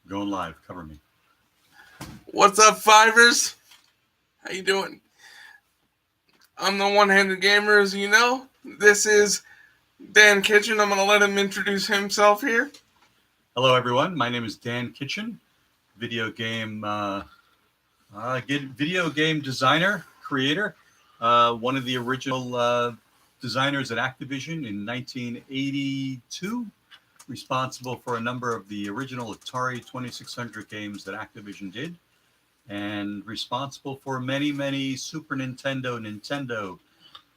Going live. Cover me. What's up, Fivers? How you doing? I'm the one-handed gamer, as you know. This is Dan Kitchen. I'm going to let him introduce himself here. Hello, everyone. My name is Dan Kitchen, video game designer, creator, one of the original designers at Activision in 1982, responsible for a number of the original Atari 2600 games that Activision did, and responsible for many, many Super Nintendo,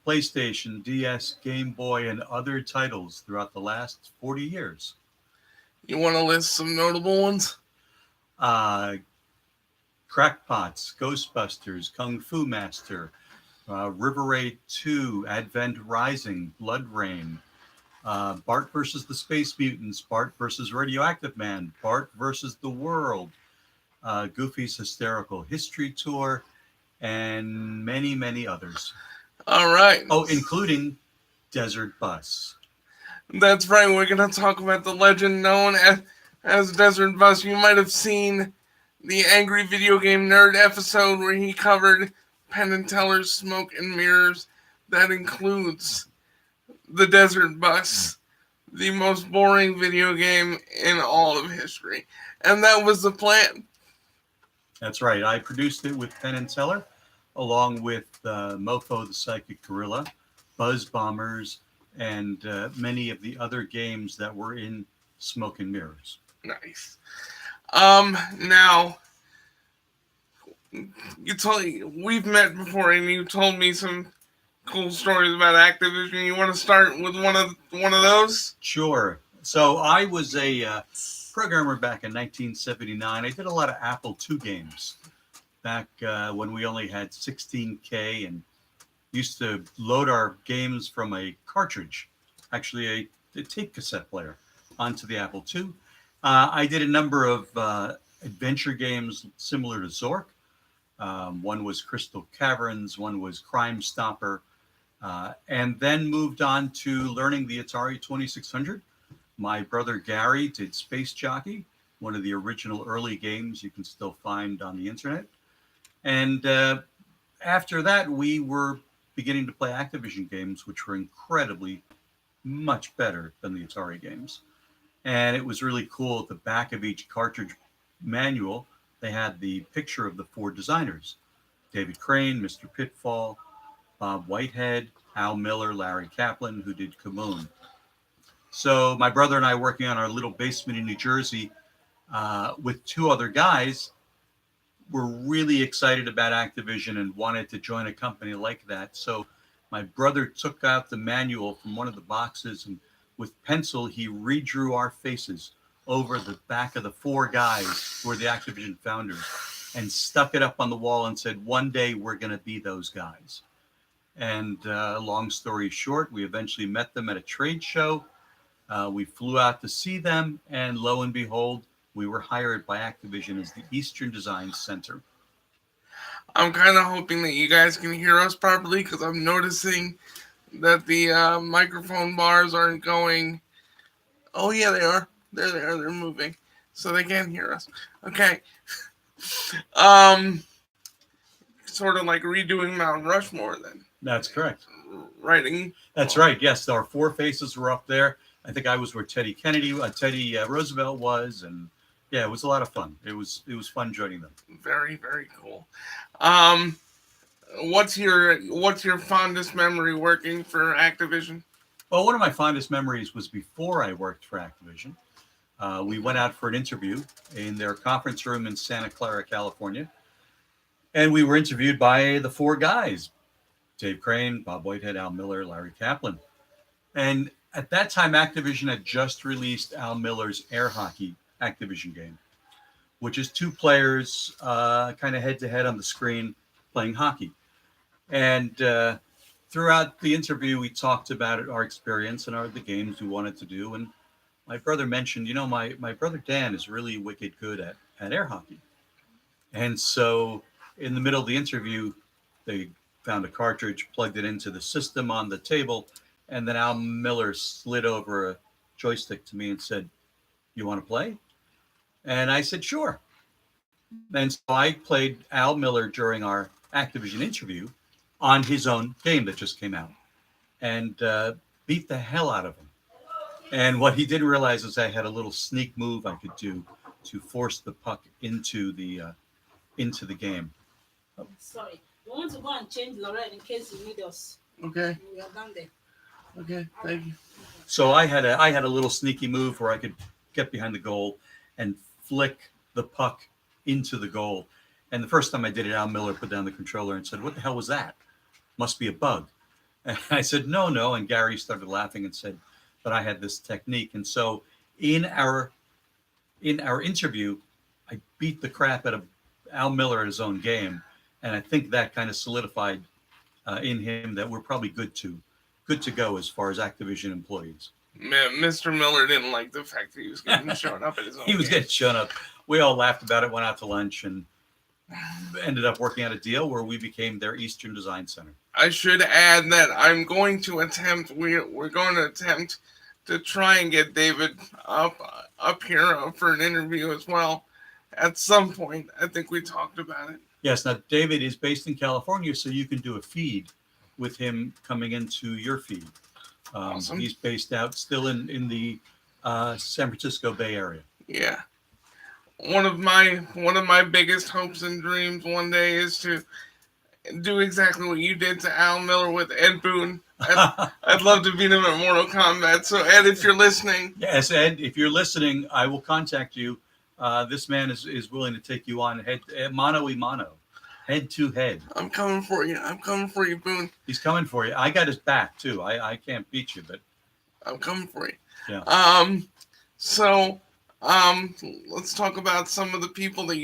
PlayStation, DS, Game Boy, and other titles throughout the last 40 years. You want to list some notable ones? Crackpots, Ghostbusters, Kung Fu Master, River Raid 2, Advent Rising, Blood Rain, Bart versus the Space Mutants, Bart versus Radioactive Man, Bart versus the World, Goofy's Hysterical History Tour, and many, many others. All right. Oh, including Desert Bus. That's right. We're going to talk about the legend known as Desert Bus. You might have seen the Angry Video Game Nerd episode where he covered Penn and Teller's Smoke and Mirrors. That includes the Desert Bus, the most boring video game in all of history. And that was the plan. That's right. I produced it with Penn and Teller, along with Mofo the Psychic Gorilla, Buzz Bombers, and many of the other games that were in Smoke and Mirrors. Nice. Now, we've met before, and you told me some cool stories about Activision. You want to start with one of those? Sure. So I was a programmer back in 1979. I did a lot of Apple II games back when we only had 16K and used to load our games from a cartridge, actually a tape cassette player, onto the Apple II. I did a number of adventure games similar to Zork. One was Crystal Caverns, one was Crime Stopper, and then moved on to learning the Atari 2600. My brother Gary did Space Jockey, one of the original early games you can still find on the internet. And after that, we were beginning to play Activision games, which were incredibly much better than the Atari games. And it was really cool. At the back of each cartridge manual, they had the picture of the four designers: David Crane, Mr. Pitfall, Bob Whitehead, Al Miller, Larry Kaplan, who did Kamoon. So my brother and I, working on our little basement in New Jersey with two other guys, were really excited about Activision and wanted to join a company like that. So my brother took out the manual from one of the boxes, and with pencil, he redrew our faces over the back of the four guys who were the Activision founders and stuck it up on the wall and said, one day we're going to be those guys. And long story short, we eventually met them at a trade show. We flew out to see them, and lo and behold, we were hired by Activision as the Eastern Design Center. I'm kind of hoping that you guys can hear us properly, because I'm noticing that the microphone bars aren't going. Oh, yeah, they are. There they are. They're moving. So they can hear us. Okay. Sort of like redoing Mount Rushmore then. That's correct. Writing. That's right. Yes, our four faces were up there. I think I was where Teddy Roosevelt was, and yeah, it was a lot of fun. It was fun joining them. Very, very cool. What's your fondest memory working for Activision? Well, one of my fondest memories was before I worked for Activision. We went out for an interview in their conference room in Santa Clara, California, and we were interviewed by the four guys: Dave Crane, Bob Whitehead, Al Miller, Larry Kaplan. And at that time, Activision had just released Al Miller's air hockey Activision game, which is two players kind of head-to-head on the screen playing hockey. And throughout the interview, we talked about our experience and the games we wanted to do. And my brother mentioned, my brother Dan is really wicked good at air hockey. And so in the middle of the interview, they found a cartridge, plugged it into the system on the table, and then Al Miller slid over a joystick to me and said, "You want to play?" And I said, sure. And so I played Al Miller during our Activision interview on his own game that just came out, and beat the hell out of him. And what he didn't realize is I had a little sneak move I could do to force the puck into the game. Sorry. We want to go and change Lorraine in case you need us. Okay. We are done there. Okay. Thank you. So I had a little sneaky move where I could get behind the goal and flick the puck into the goal. And the first time I did it, Al Miller put down the controller and said, "What the hell was that? Must be a bug." And I said, "No." And Gary started laughing and said that I had this technique. And so in our interview, I beat the crap out of Al Miller at his own game, and I think that kind of solidified in him that we're probably good to go as far as Activision employees. Man, Mr. Miller didn't like the fact that he was getting shown up at his own He was game. getting shown up. We all laughed about it, went out to lunch, and ended up working out a deal where we became their Eastern Design Center. I should add that I'm going to attempt. We're going to attempt to try and get David up here for an interview as well at some point. I think we talked about it. Yes. Now, David is based in California, so you can do a feed with him coming into your feed. Awesome. He's based out still in the San Francisco Bay Area. Yeah. One of my biggest hopes and dreams one day is to do exactly what you did to Al Miller with Ed Boon. I'd love to beat him at Mortal Kombat. So Ed, if you're listening, Yes, Ed, if you're listening, I will contact you. This man is willing to take you on mano y mano, head to head. I'm coming for you. I'm coming for you, Boon. He's coming for you. I got his back too. I can't beat you, but I'm coming for you. yeah. So let's talk about some of the other people that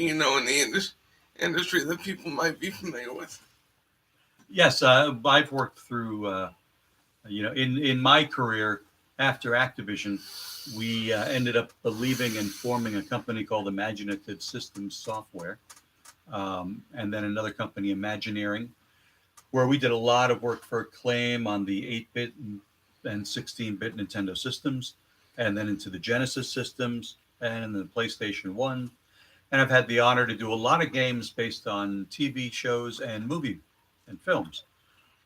you know in the industry that people might be familiar with. Yes, I've worked through, in my career after Activision, we ended up believing and forming a company called Imaginative Systems Software, and then another company, Imagineering, where we did a lot of work for Acclaim on the 8-bit and 16-bit Nintendo systems, and then into the Genesis systems and the PlayStation 1. And I've had the honor to do a lot of games based on TV shows and movie and films.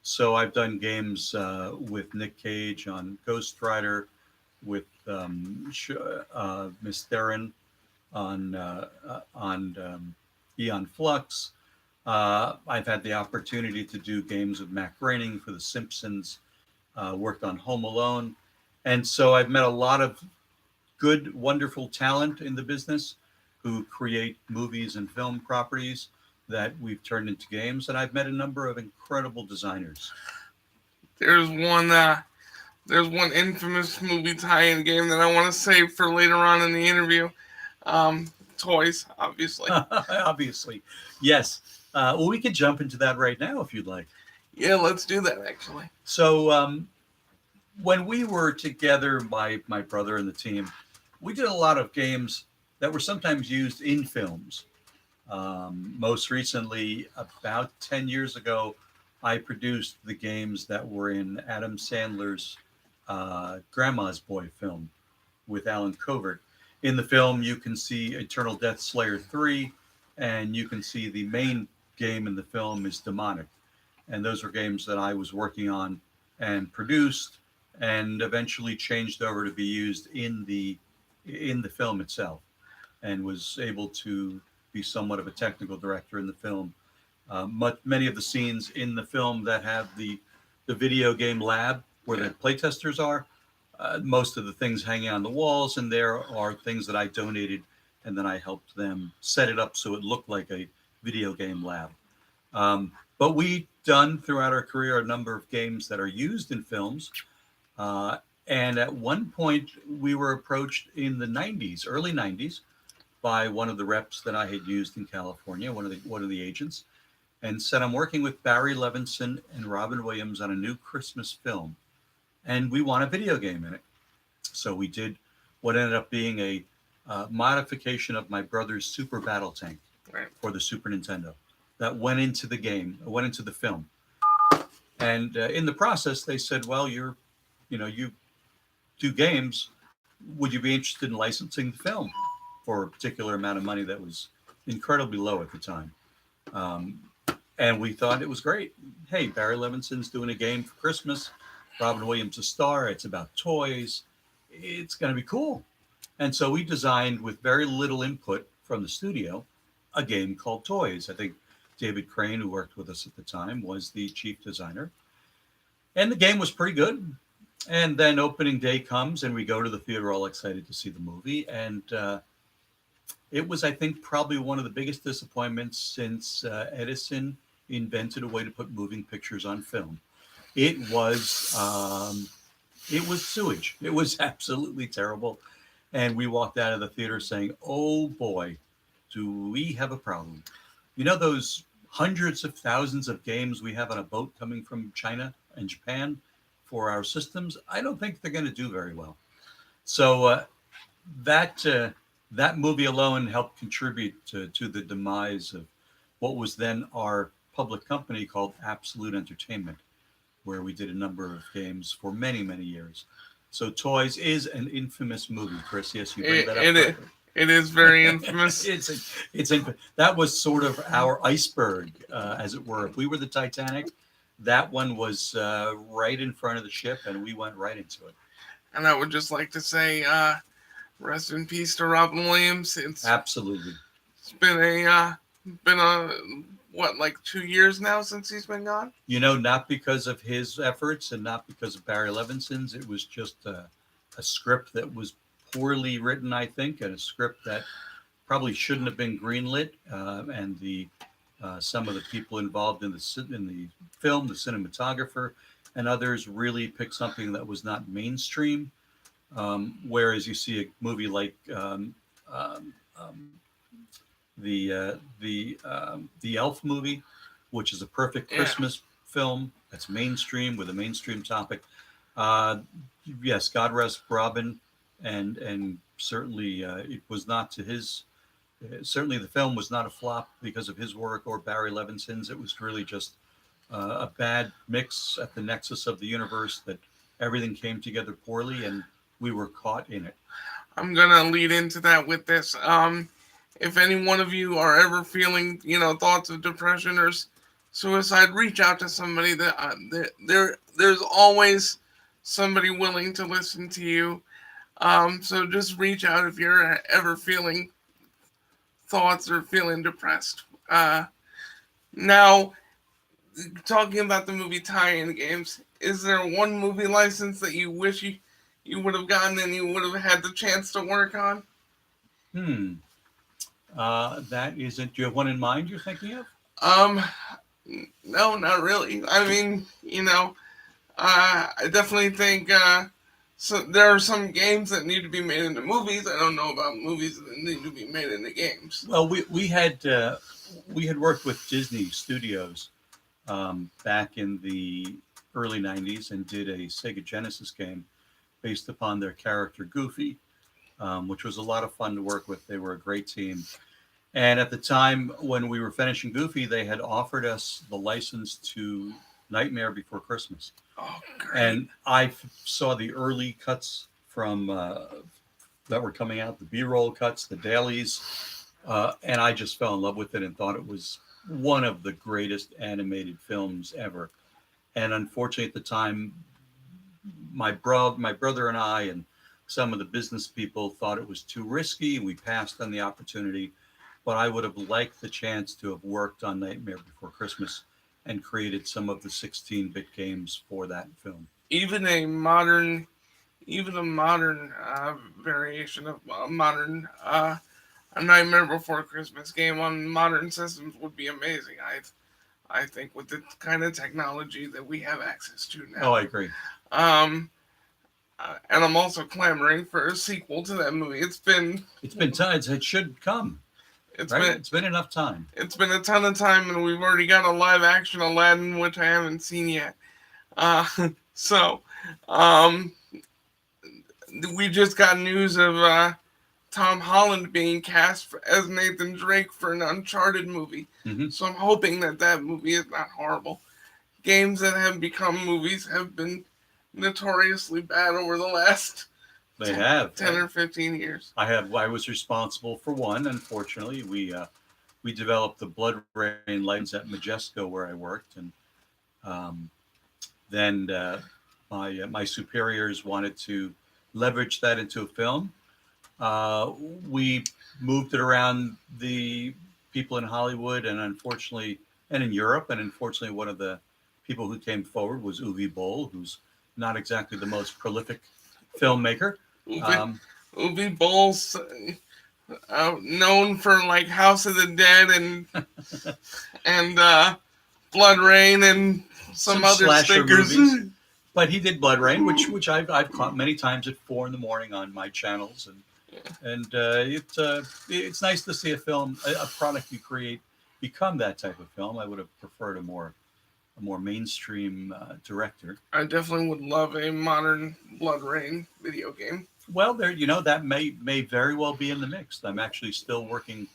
So I've done games with Nick Cage on Ghost Rider, with Miss Theron on Eon Flux. I've had the opportunity to do games with Matt Groening for The Simpsons, worked on Home Alone. And so I've met a lot of good, wonderful talent in the business who create movies and film properties that we've turned into games. And I've met a number of incredible designers. There's one infamous movie tie-in game that I want to save for later on in the interview. Toys, obviously. Obviously. Yes. Well, we could jump into that right now if you'd like. Yeah, let's do that, actually. So when we were together, my brother and the team, we did a lot of games that were sometimes used in films. Most recently, about 10 years ago, I produced the games that were in Adam Sandler's Grandma's Boy film with Alan Covert. In the film, you can see Eternal Death Slayer 3, and you can see the main game in the film is Demonic. And those were games that I was working on and produced and eventually changed over to be used in the film itself, and was able to be somewhat of a technical director in the film. Many of the scenes in the film that have the video game lab where the playtesters are, most of the things hanging on the walls in there are things that I donated, and then I helped them set it up so it looked like a video game lab. But we've done throughout our career a number of games that are used in films. And at one point, we were approached in the 90s, early 90s, by one of the reps that I had used in California, one of the agents, and said, "I'm working with Barry Levinson and Robin Williams on a new Christmas film, and we want a video game in it." So we did what ended up being a modification of my brother's Super Battle Tank for the Super Nintendo that went into the film. And in the process, they said, "Well, you do games. would you be interested in licensing the film for a particular amount of money that was incredibly low at the time? Um, and we thought it was great. Hey, Barry Levinson's doing a game for Christmas. Robin Williams a star. It's about toys. It's going to be cool. And so we designed, with very little input from the studio, a game called Toys. I think David Crane, who worked with us at the time, was the chief designer. And the game was pretty good. And then opening day comes, and we go to the theater all excited to see the movie. And it was, I think, probably one of the biggest disappointments since Edison invented a way to put moving pictures on film. It was sewage. It was absolutely terrible. And we walked out of the theater saying, oh boy, do we have a problem. You know those hundreds of thousands of games we have on a boat coming from China and Japan for our systems? I don't think they're going to do very well. So that movie alone helped contribute to the demise of what was then our public company called Absolute Entertainment, where we did a number of games for many, many years. So Toys is an infamous movie, Chris. Yes, you bring that up. It is very infamous. That was sort of our iceberg, as it were. If we were the Titanic, that one was right in front of the ship, and we went right into it. And I would just like to say, rest in peace to Robin Williams. Absolutely. It's been like 2 years now since he's been gone? You know, not because of his efforts and not because of Barry Levinson's. It was just a script that was poorly written, I think, and a script that probably shouldn't have been greenlit. And some of the people involved in the film, the cinematographer, and others really picked something that was not mainstream. Whereas you see a movie like the Elf movie, which is a perfect Christmas film that's mainstream with a mainstream topic. Yes, God rest Robin, and certainly it was not to his. Certainly, the film was not a flop because of his work or Barry Levinson's. It was really just a bad mix at the nexus of the universe that everything came together poorly, and we were caught in it. I'm gonna lead into that with this. If any one of you are ever feeling, thoughts of depression or suicide, reach out to somebody. There's always somebody willing to listen to you. So just reach out if you're ever feeling thoughts or feeling depressed. Now, talking about the movie tie-in games, is there one movie license that you wish you would have gotten and you would have had the chance to work on? That isn't. Do you have one in mind you're thinking of? No, not really. I mean, I definitely think so. There are some games that need to be made into movies. I don't know about movies that need to be made into games. Well, we had worked with Disney Studios back in the early '90s and did a Sega Genesis game based upon their character Goofy, which was a lot of fun to work with. They were a great team. And at the time when we were finishing Goofy, they had offered us the license to Nightmare Before Christmas. Oh, great. And I saw the early cuts from that were coming out, the B-roll cuts, the dailies, and I just fell in love with it and thought it was one of the greatest animated films ever. And unfortunately, at the time, my brother and I and some of the business people thought it was too risky. We passed on the opportunity, but I would have liked the chance to have worked on Nightmare Before Christmas and created some of the 16-bit games for that film. Even a modern variation of modern A Nightmare Before Christmas game on modern systems would be amazing. I think with the kind of technology that we have access to now. Oh, I agree. And I'm also clamoring for a sequel to that movie. It's been time. It should come. It's been enough time. It's been a ton of time, and we've already got a live action Aladdin, which I haven't seen yet. We just got news of Tom Holland being cast as Nathan Drake for an Uncharted movie. Mm-hmm. So I'm hoping that movie is not horrible. Games that have become movies have been notoriously bad over the last They have 10 or 15 years. I was responsible for one. Unfortunately, we developed the Blood Rain license at Majesco where I worked, and um, then my superiors wanted to leverage that into a film. We moved it around the people in Hollywood and unfortunately, and in Europe, and unfortunately, one of the people who came forward was Uwe Boll, who's not exactly the most prolific filmmaker. Uwe Boll's known for like House of the Dead and Blood Rain and some other slasher stickers. movies. But he did Blood Rain, which I've caught many times at 4 a.m. on my channels, and it's nice to see a film, a product you create, become that type of film. I would have preferred a more mainstream director. I definitely would love a modern Blood Rain video game. Well, that may very well be in the mix. I'm actually still working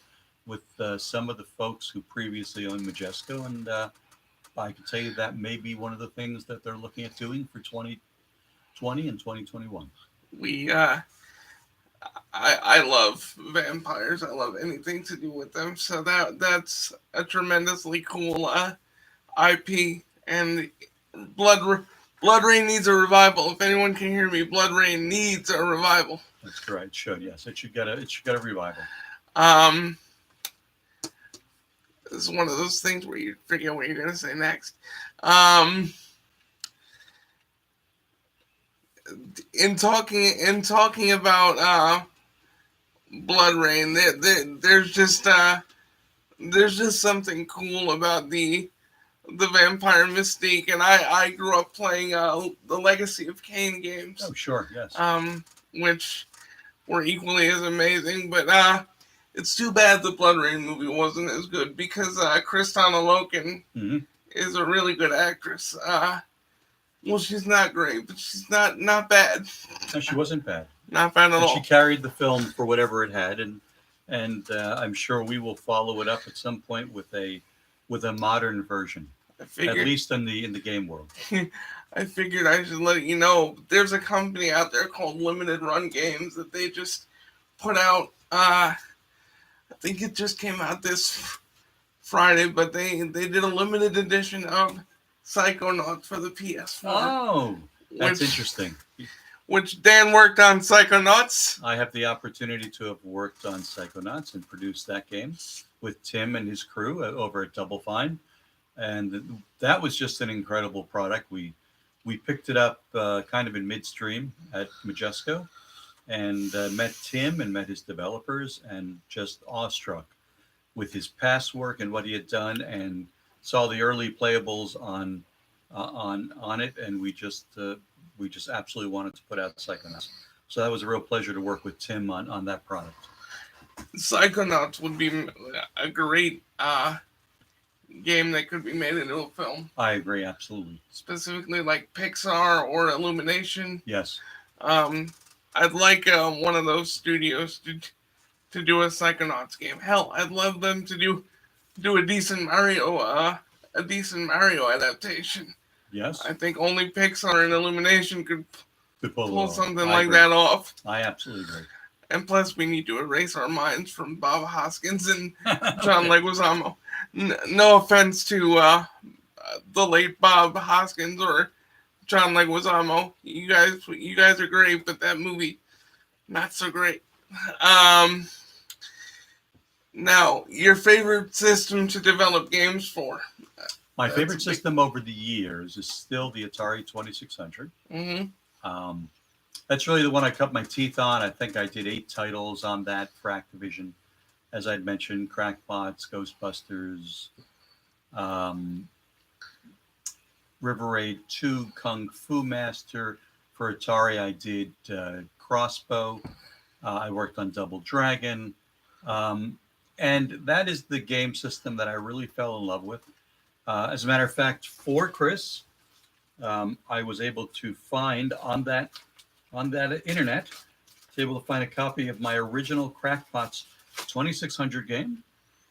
with some of the folks who previously owned Majesco, and I can tell you that may be one of the things that they're looking at doing for 2020 and 2021. I love vampires. I love anything to do with them. So that's a tremendously cool IP. And Blood Rain needs a revival. If anyone can hear me, Blood Rain needs a revival. That's correct. It should, yes. It should get a revival. This is one of those things where you forget what you're gonna say next. In talking about Blood Rain, there's just something cool about the vampire mystique, and I grew up playing the Legacy of Kain games. Oh, sure, yes. Which were equally as amazing, but it's too bad the Blood Rain movie wasn't as good because Kristana Loken is a really good actress. Well, she's not great, but she's not bad. No, she wasn't bad. Not bad at all. She carried the film for whatever it had, and I'm sure we will follow it up at some point with a modern version, at least in the game world. I figured I should let you know. There's a company out there called Limited Run Games that they just put out. I think it just came out this Friday, but they did a limited edition of Psychonauts for the PS4. Oh, that's interesting. Which Dan worked on Psychonauts. I have the opportunity to have worked on Psychonauts and produced that game with Tim and his crew over at Double Fine, and that was just an incredible product. We picked it up kind of in midstream at Majesco, and met Tim and met his developers, and just awestruck with his past work and what he had done, and saw the early playables on it, and we just absolutely wanted to put out Psychonauts. So that was a real pleasure to work with Tim on that product. Psychonauts would be a great game that could be made into a film. I agree, absolutely. Specifically like Pixar or Illumination. Yes. I'd like one of those studios to do a Psychonauts game. Hell, I'd love them to do a decent Mario adaptation. Yes. I think only Pixar and Illumination could pull something like agree. that off. I absolutely agree. And plus, we need to erase our minds from Bob Hoskins and John Leguizamo. No offense to the late Bob Hoskins or John Leguizamo. You guys are great, but that movie, not so great. Now, your favorite system to develop games for? My favorite system over the years is still the Atari 2600. Mm-hmm. That's really the one I cut my teeth on. I think I did 8 titles on that for Activision. As I'd mentioned, Crackpots, Ghostbusters, River Raid 2, Kung Fu Master. For Atari, I did Crossbow. I worked on Double Dragon. And that is the game system that I really fell in love with. As a matter of fact, for Chris, I was able to find on that internet, was able to find a copy of my original Crackpots 2600 game,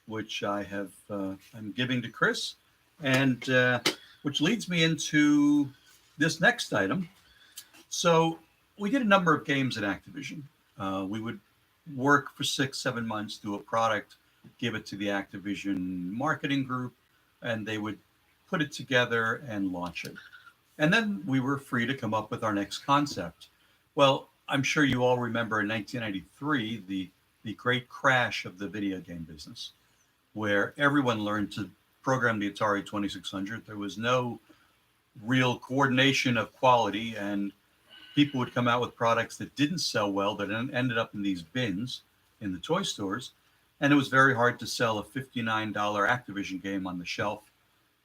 which I'm giving to Chris, and which leads me into this next item. So we did a number of games at Activision. We would work for 6-7 months, do a product, give it to the Activision marketing group, and they would put it together and launch it. And then we were free to come up with our next concept. Well, I'm sure you all remember in 1993, the great crash of the video game business, where everyone learned to program the Atari 2600. There was no real coordination of quality, and people would come out with products that didn't sell well, that ended up in these bins in the toy stores. And it was very hard to sell a $59 Activision game on the shelf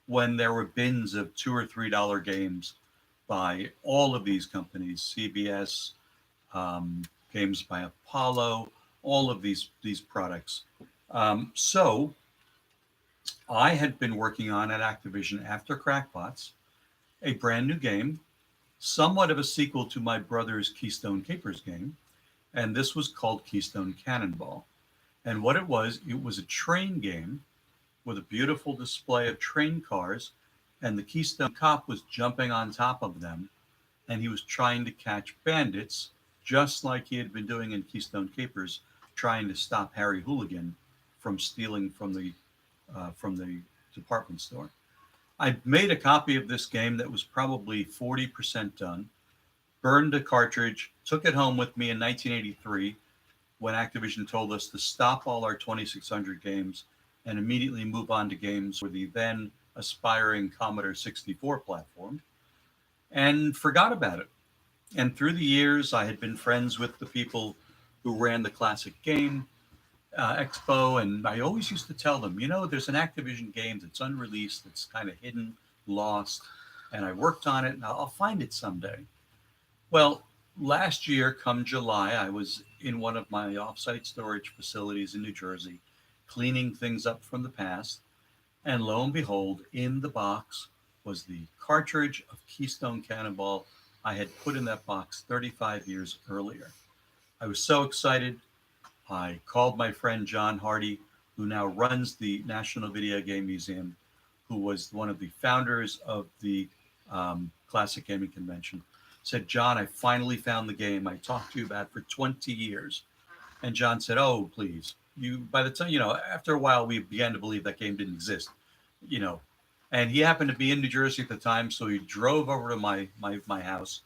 when there were bins of $2 or $3 games by all of these companies, CBS, games by Apollo, all of these products. So I had been working on at Activision after Crackpots a brand new game, somewhat of a sequel to my brother's Keystone Capers game, and this was called Keystone Cannonball. And what it was a train game with a beautiful display of train cars, and the Keystone Cop was jumping on top of them, and he was trying to catch bandits, just like he had been doing in Keystone Capers, trying to stop Harry Hooligan from stealing from the department store. I made a copy of this game that was probably 40% done, burned a cartridge, took it home with me in 1983 when Activision told us to stop all our 2600 games and immediately move on to games for the then aspiring Commodore 64 platform, and forgot about it. And through the years, I had been friends with the people who ran the Classic Game Expo, and I always used to tell them, there's an Activision game that's unreleased, that's kind of hidden, lost, and I worked on it, and I'll find it someday. Well, last year, come July, I was in one of my offsite storage facilities in New Jersey, cleaning things up from the past, and lo and behold, in the box was the cartridge of Keystone Cannonball I had put in that box 35 years earlier. I was so excited. I called my friend John Hardy, who now runs the National Video Game Museum, who was one of the founders of the Classic Gaming Convention. Said, John, I finally found the game I talked to you about for 20 years. And John said, oh, please. By the time, after a while, we began to believe that game didn't exist, And he happened to be in New Jersey at the time, so he drove over to my house.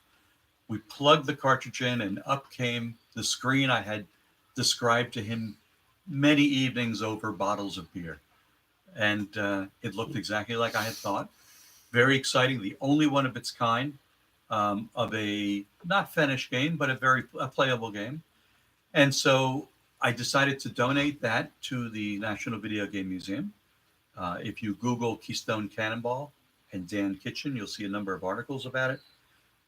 We plugged the cartridge in, and up came the screen I had described to him many evenings over bottles of beer. And it looked exactly like I had thought. Very exciting, the only one of its kind, of a not finished game, but a playable game. And so I decided to donate that to the National Video Game Museum. If you Google Keystone Cannonball and Dan Kitchen, you'll see a number of articles about it.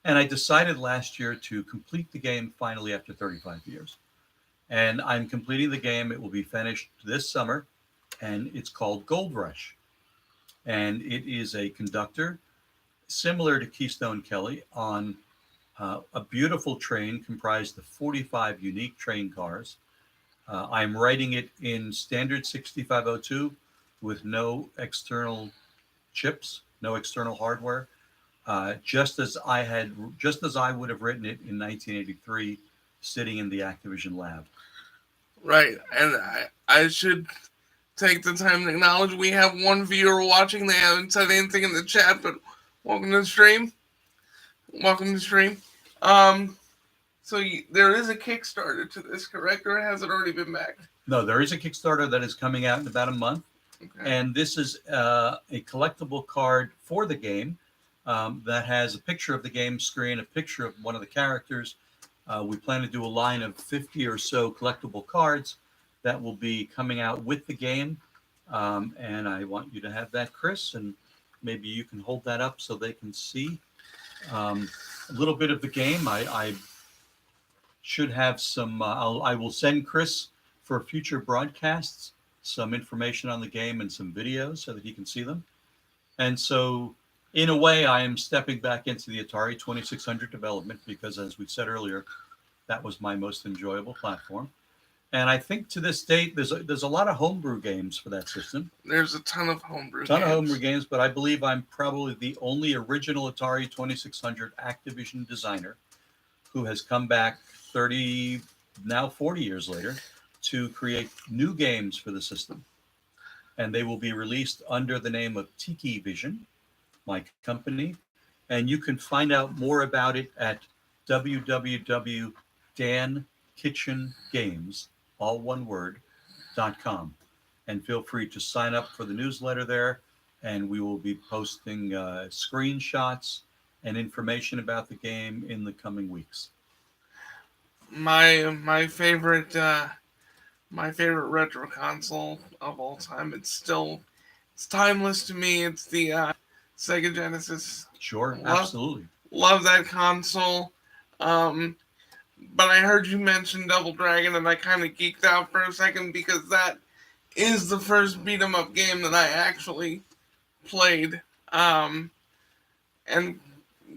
And I decided last year to complete the game finally after 35 years. And I'm completing the game. It will be finished this summer, and it's called Gold Rush. And it is a conductor similar to Keystone Kelly on a beautiful train comprised of 45 unique train cars. I'm writing it in standard 6502 with no external chips, no external hardware, just as I would have written it in 1983, sitting in the Activision lab. Right, and I should take the time to acknowledge we have one viewer watching. They haven't said anything in the chat, but welcome to the stream. Welcome to the stream. So there is a Kickstarter to this, correct? Or has it already been backed? No, there is a Kickstarter that is coming out in about a month. Okay. And this is a collectible card for the game that has a picture of the game screen, a picture of one of the characters. We plan to do a line of 50 or so collectible cards that will be coming out with the game. And I want you to have that, Chris, and maybe you can hold that up so they can see a little bit of the game. I should have some, I will send Chris for future broadcasts some information on the game and some videos so that he can see them. And so in a way, I am stepping back into the Atari 2600 development because, as we said earlier, that was my most enjoyable platform. And I think to this date, there's a lot of homebrew games for that system. There's a ton of homebrew games, but I believe I'm probably the only original Atari 2600 Activision designer who has come back 30, now 40 years later to create new games for the system. And they will be released under the name of Tiki Vision, my company. And you can find out more about it at www.dankitchengames, all one word, .com. And feel free to sign up for the newsletter there. And we will be posting screenshots and information about the game in the coming weeks. My favorite retro console of all time. It's timeless to me. It's the Sega Genesis. Sure, absolutely. Love that console. But I heard you mention Double Dragon, and I kind of geeked out for a second because that is the first beat 'em up game that I actually played, and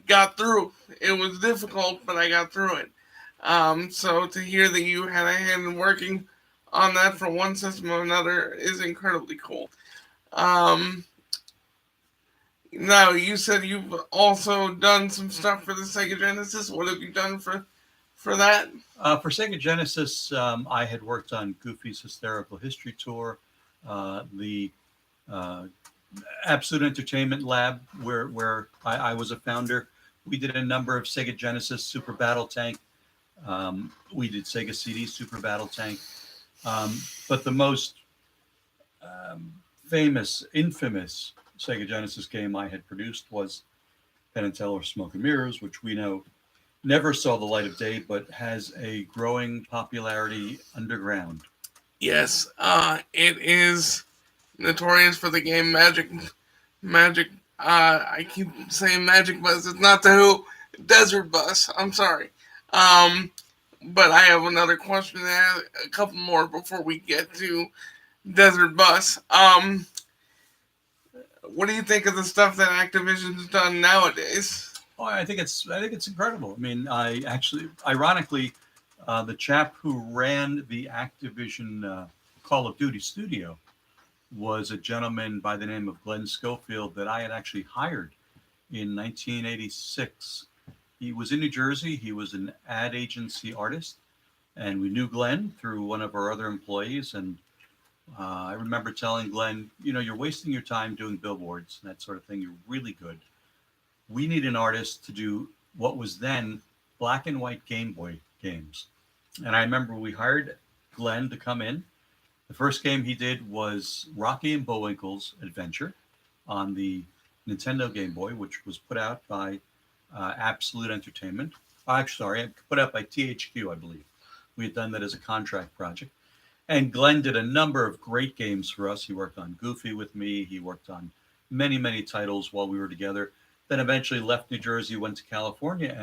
got through. It was difficult, but I got through it. So to hear that you had a hand in working on that for one system or another is incredibly cool. Now, you said you've also done some stuff for the Sega Genesis. What have you done for that? For Sega Genesis, I had worked on Goofy's Hysterical History Tour, the Absolute Entertainment Lab, where I was a founder. We did a number of Sega Genesis Super Battle Tank. We did Sega CD Super Battle Tank. But the most infamous Sega Genesis game I had produced was Penn and Teller Smoke and Mirrors, which we know never saw the light of day, but has a growing popularity underground. Yes, it is notorious for the game Magic. I keep saying Magic Bus. It's not the Who. Desert Bus. I'm sorry. But I have another question to ask, a couple more before we get to Desert Bus. What do you think of the stuff that Activision's done nowadays? Oh, I think it's incredible. I mean, ironically, the chap who ran the Activision Call of Duty studio was a gentleman by the name of Glenn Schofield that I had actually hired in 1986. He was in New Jersey. He was an ad agency artist, and we knew Glenn through one of our other employees. And I remember telling Glenn, you're wasting your time doing billboards and that sort of thing. You're really good. We need an artist to do what was then black and white Game Boy games. And I remember we hired Glenn to come in. The first game he did was Rocky and Bullwinkle's Adventure on the Nintendo Game Boy, which was put out by Absolute Entertainment. Put out by THQ, I believe. We had done that as a contract project. And Glenn did a number of great games for us. He worked on Goofy with me. He worked on many, many titles while we were together. Then eventually left New Jersey, went to California,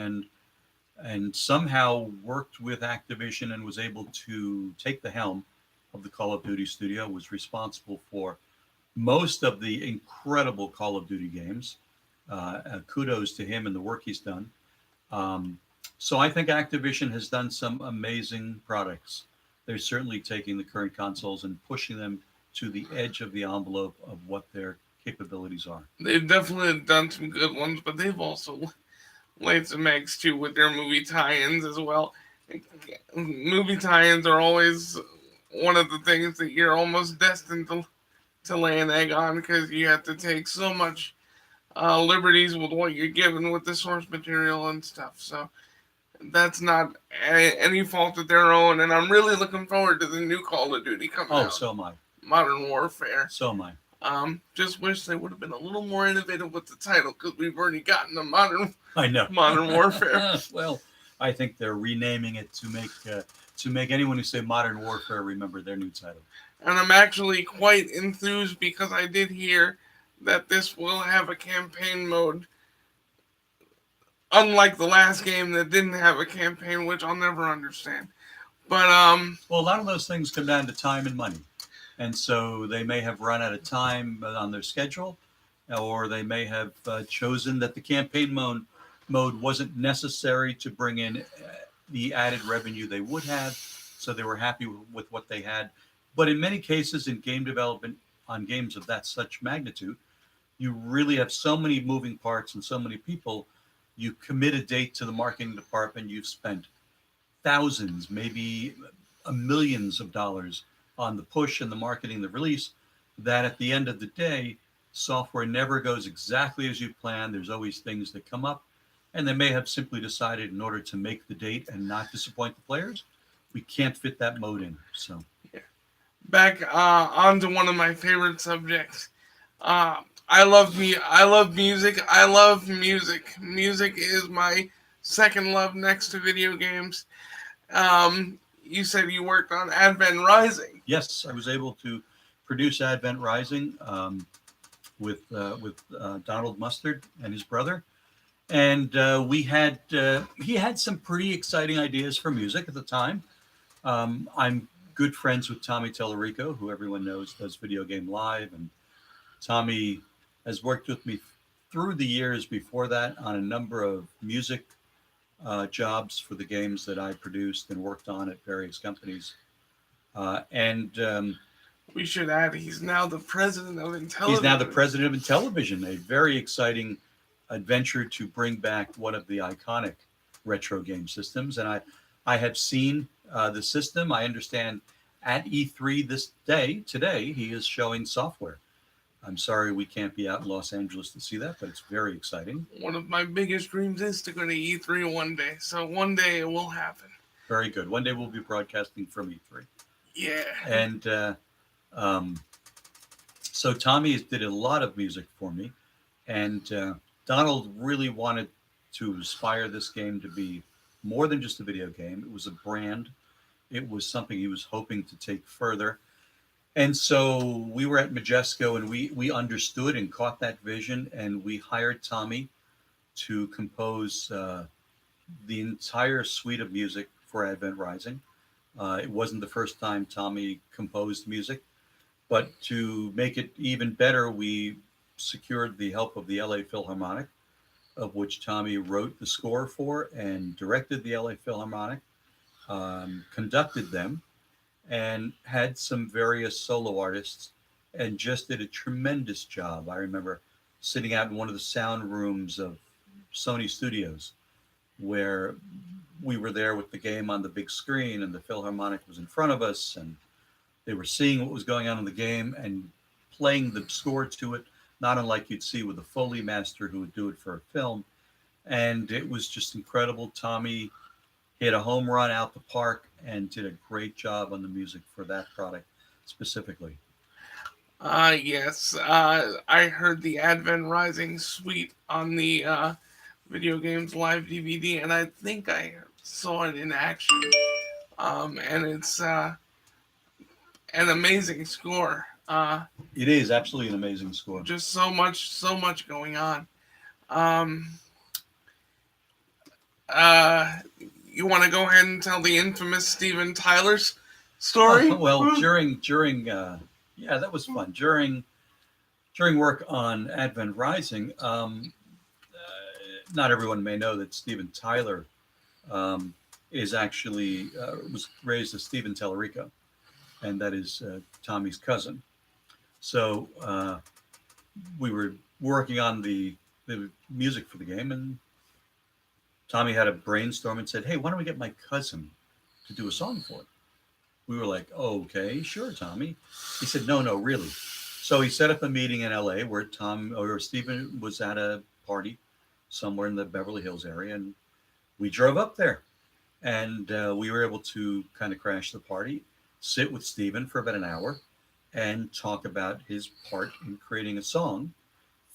and somehow worked with Activision and was able to take the helm of the Call of Duty studio, was responsible for most of the incredible Call of Duty games. Kudos to him and the work he's done. So I think Activision has done some amazing products. They're certainly taking the current consoles and pushing them to the edge of the envelope of what their capabilities are. They've definitely done some good ones, but they've also laid some eggs too with their movie tie-ins as well. Movie tie-ins are always one of the things that you're almost destined to lay an egg on, because you have to take so much liberties with what you're given with the source material and stuff. So that's not any fault of their own, and I'm really looking forward to the new Call of Duty coming out. Oh, so am I. Modern Warfare. So am I. Just wish they would have been a little more innovative with the title, because we've already gotten the Modern Warfare. Well, I think they're renaming it to make anyone who say Modern Warfare remember their new title. And I'm actually quite enthused because I did hear that this will have a campaign mode, unlike the last game that didn't have a campaign, which I'll never understand. But well, a lot of those things come down to time and money, and so they may have run out of time on their schedule, or they may have chosen that the campaign mode wasn't necessary to bring in the added revenue they would have, so they were happy with what they had. But in many cases, in game development on games of that such magnitude, you really have so many moving parts and so many people you commit a date to the marketing department, you've spent thousands, maybe millions of dollars on the push and the marketing, the release, that at the end of the day, software never goes exactly as you planned. There's always things that come up, and they may have simply decided in order to make the date and not disappoint the players, we can't fit that mode in. So back onto one of my favorite subjects. I love me. I love music. I love music. Music is my second love next to video games. You said you worked on Advent Rising. yes, I was able to produce Advent Rising with Donald Mustard and his brother, and he had some pretty exciting ideas for music at the time. I'm good friends with Tommy Tellerico, who everyone knows does Video Game Live, and Tommy has worked with me through the years before that on a number of music jobs for the games that I produced and worked on at various companies. We should add he's now the president of Intellivision. He's now the president of Intellivision, a very exciting adventure to bring back one of the iconic retro game systems. And I have seen the system. I understand at E3 today, he is showing software. I'm sorry we can't be out in Los Angeles to see that, but it's very exciting. One of my biggest dreams is to go to E3 one day. So one day it will happen. Very good. One day we'll be broadcasting from E3. Yeah. And so Tommy did a lot of music for me. And Donald really wanted to inspire this game to be more than just a video game. It was a brand. It was something he was hoping to take further. And so we were at Majesco, and we understood and caught that vision, and we hired Tommy to compose the entire suite of music for Advent Rising. It wasn't the first time Tommy composed music, but to make it even better, we secured the help of the LA Philharmonic, of which Tommy wrote the score for and directed the LA Philharmonic, conducted them, and had some various solo artists, and just did a tremendous job. I remember sitting out in one of the sound rooms of Sony Studios, where we were there with the game on the big screen, and the Philharmonic was in front of us, and they were seeing what was going on in the game and playing the score to it, not unlike you'd see with a Foley master who would do it for a film. And it was just incredible. Tommy hit a home run out the park and did a great job on the music for that product specifically. Yes. I heard the Advent Rising suite on the Video Games Live DVD, and I think I saw it in action. And it's an amazing score. It is absolutely an amazing score. Just so much going on. You want to go ahead and tell the infamous Steven Tyler's story? Well, during yeah, that was fun. During work on Advent Rising, not everyone may know that Steven Tyler is actually was raised as Steven Tellerico, and that is Tommy's cousin. So we were working on the music for the game, and Tommy had a brainstorm and said, "Hey, why don't we get my cousin to do a song for it?" We were like, "Okay, sure, Tommy." He said, "No, really." So he set up a meeting in LA where Steven was at a party somewhere in the Beverly Hills area, and we drove up there, and we were able to kind of crash the party, sit with Steven for about an hour, and talk about his part in creating a song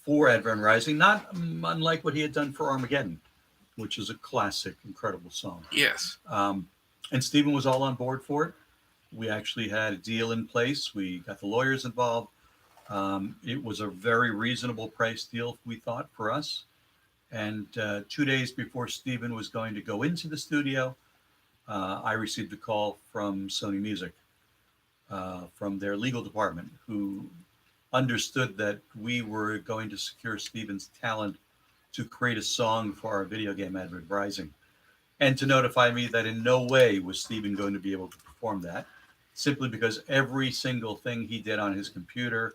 for Advent Rising, not unlike what he had done for Armageddon, which is a classic, incredible song. Yes. And Steven was all on board for it. We actually had a deal in place. We got the lawyers involved. It was a very reasonable price deal, we thought, for us. And 2 days before Steven was going to go into the studio, I received a call from Sony Music, from their legal department, who understood that we were going to secure Steven's talent to create a song for our video game Advent Rising, and to notify me that in no way was Steven going to be able to perform that, simply because every single thing he did on his computer,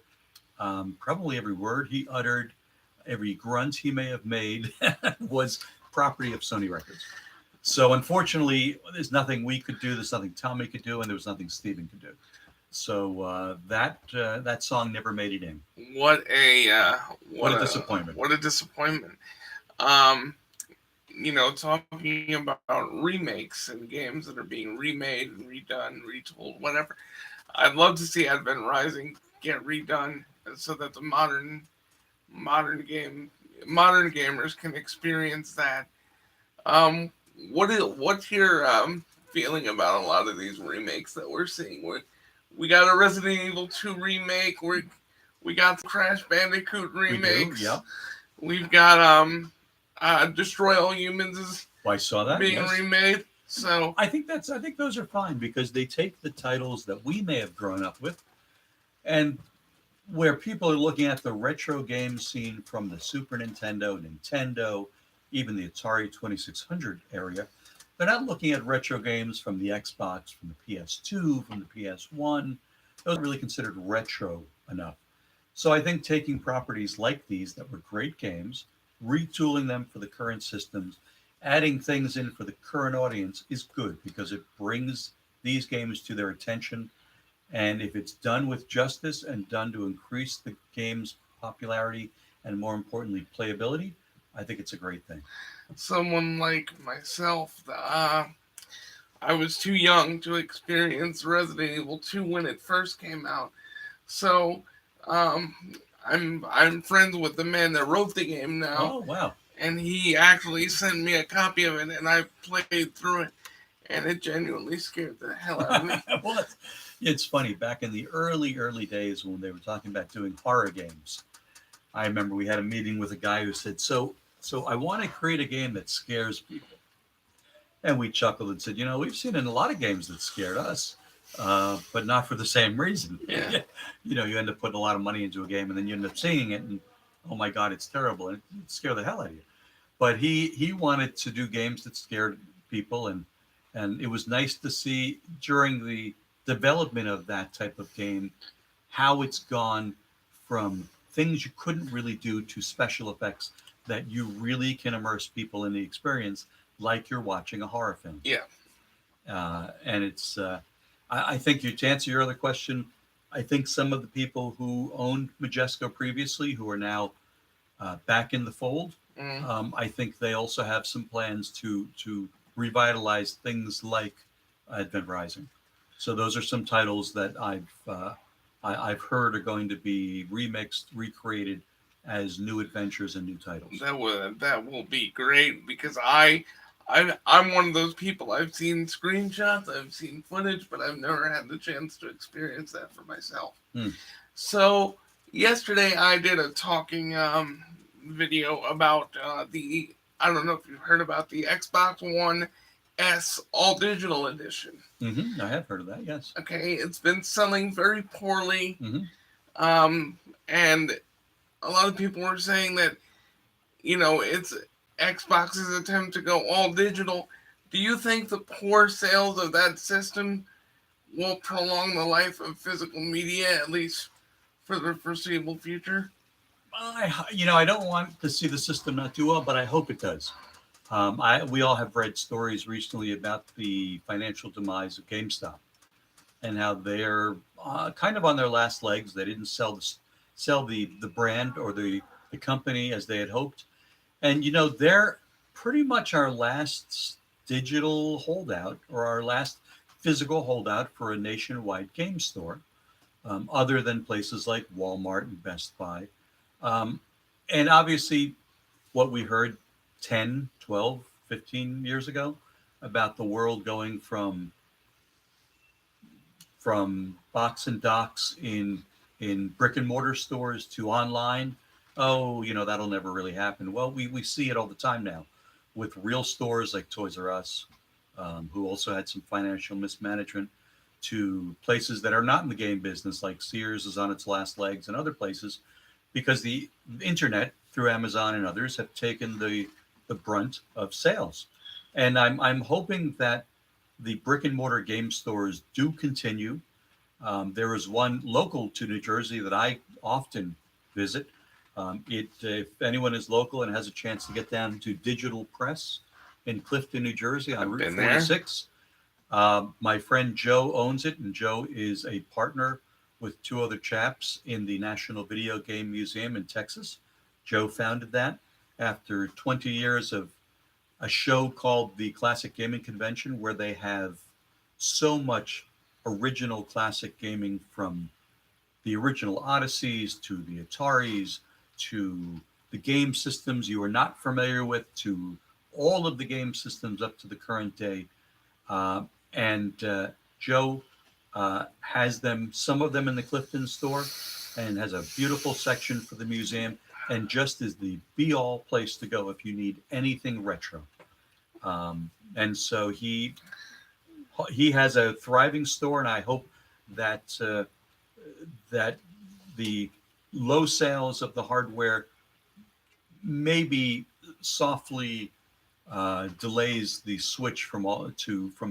probably every word he uttered, every grunt he may have made was property of Sony Records. So unfortunately, there's nothing we could do. There's nothing Tommy could do, and there was nothing Steven could do. So that song never made it in. What a disappointment. What a disappointment. Talking about remakes and games that are being remade and redone, retold, whatever. I'd love to see Advent Rising get redone so that the modern gamers can experience that. What's your feeling about a lot of these remakes that we're seeing? We got a Resident Evil 2 remake. We got the Crash Bandicoot remakes. We do, yeah. We've got Destroy All Humans is I saw that being remade. So I think those are fine because they take the titles that we may have grown up with, and where people are looking at the retro game scene from the Super Nintendo, even the Atari 2600 area. They're not looking at retro games from the Xbox, from the PS2, from the PS1. Those are really considered retro enough. So I think taking properties like these that were great games, retooling them for the current systems, adding things in for the current audience is good because it brings these games to their attention. And if it's done with justice and done to increase the game's popularity and, more importantly, playability, I think it's a great thing. Someone like myself, I was too young to experience Resident Evil 2 when it first came out. So I'm friends with the man that wrote the game now. Oh, wow. And he actually sent me a copy of it, and I played through it, and it genuinely scared the hell out of me. Well, it's funny. Back in the early days when they were talking about doing horror games, I remember we had a meeting with a guy who said, so I want to create a game that scares people. And we chuckled and said, we've seen in a lot of games that scared us, but not for the same reason. Yeah. You end up putting a lot of money into a game, and then you end up seeing it, and oh my God, it's terrible, and it scared the hell out of you. But he wanted to do games that scared people, and it was nice to see during the development of that type of game how it's gone from things you couldn't really do to special effects that you really can immerse people in the experience like you're watching a horror film. Yeah. And it's I think to answer your other question, I think some of the people who owned Majesco previously, who are now back in the fold, I think they also have some plans to revitalize things like Advent Rising. So those are some titles that I've heard are going to be remixed, recreated as new adventures and new titles. That will be great because I'm one of those people. I've seen screenshots, I've seen footage, but I've never had the chance to experience that for myself. So yesterday I did a talking video about I don't know if you've heard about the Xbox One S All Digital Edition. Mm-hmm. I have heard of that, yes. Okay, it's been selling very poorly. Mm-hmm. And a lot of people were saying that, it's Xbox's attempt to go all digital. Do you think the poor sales of that system will prolong the life of physical media, at least for the foreseeable future? I don't want to see the system not do well, but I hope it does. We all have read stories recently about the financial demise of GameStop and how they're kind of on their last legs. They didn't sell the brand or the company as they had hoped. And, they're pretty much our last digital holdout or our last physical holdout for a nationwide game store, other than places like Walmart and Best Buy. And obviously what we heard 10, 12, 15 years ago about the world going from box and docks in brick and mortar stores to online. Oh, that'll never really happen. Well, we see it all the time now with real stores like Toys R Us, who also had some financial mismanagement, to places that are not in the game business like Sears is on its last legs and other places, because the internet through Amazon and others have taken the brunt of sales. And I'm hoping that the brick and mortar game stores do continue. There is one local to New Jersey that I often visit, If anyone is local and has a chance to get down to Digital Press in Clifton, New Jersey, on I've Route been there. 46, my friend Joe owns it, and Joe is a partner with two other chaps in the National Video Game Museum in Texas. Joe founded that after 20 years of a show called the Classic Gaming Convention, where they have so much original classic gaming, from the original Odysseys to the Ataris to the game systems you are not familiar with, to all of the game systems up to the current day. And Joe has them, some of them in the Clifton store, and has a beautiful section for the museum, and just is the be-all place to go if you need anything retro. And so he has a thriving store, and I hope that that the low sales of the hardware maybe softly delays the switch from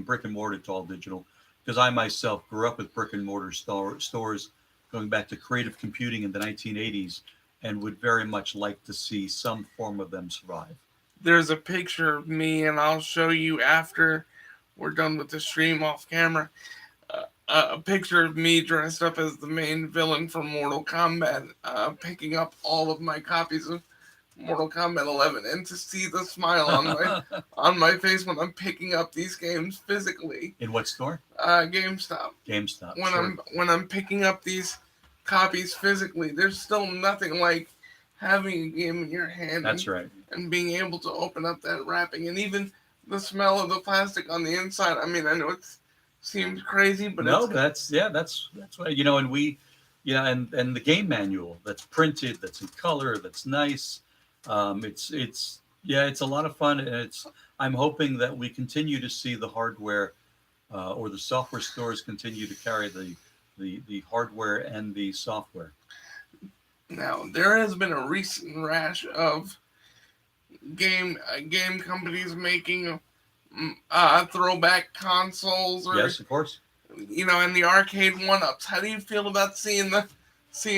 brick and mortar to all digital, because I myself grew up with brick and mortar stores going back to creative computing in the 1980s, and would very much like to see some form of them survive. There's a picture of me, and I'll show you after we're done with the stream off camera. A picture of me dressed up as the main villain from Mortal Kombat, picking up all of my copies of Mortal Kombat 11, and to see the smile on my face when I'm picking up these games physically. In what store? GameStop. GameStop. When I'm picking up these copies physically, there's still nothing like having a game in your hand. That's right. And being able to open up that wrapping, and even the smell of the plastic on the inside. I mean, I know it seems crazy, but no, that's what, and we, and the game manual that's printed, that's in color, that's nice. It's a lot of fun, and I'm hoping that we continue to see the hardware or the software stores continue to carry the hardware and the software. Now, there has been a recent rash of game companies making throwback consoles, or, yes, of course, and the arcade one-ups. How do you feel about seeing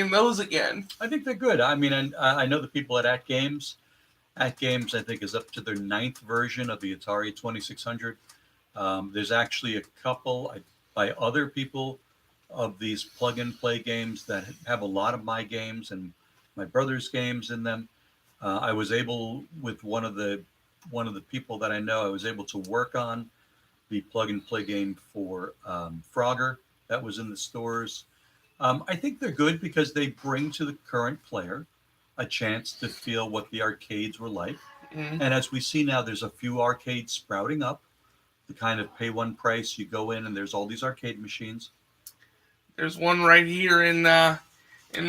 those again? I think they're good. I mean, and I know the people at Games. I think, is up to their 9th version of the Atari 2600. There's actually a couple by other people of these plug-and-play games that have a lot of my games and my brother's games in them. I was able, with one of the people that I know, I was able to work on the plug-and-play game for Frogger that was in the stores. I think they're good because they bring to the current player a chance to feel what the arcades were like. Mm-hmm. And as we see now, there's a few arcades sprouting up. The kind of pay one price, you go in and there's all these arcade machines. There's one right here in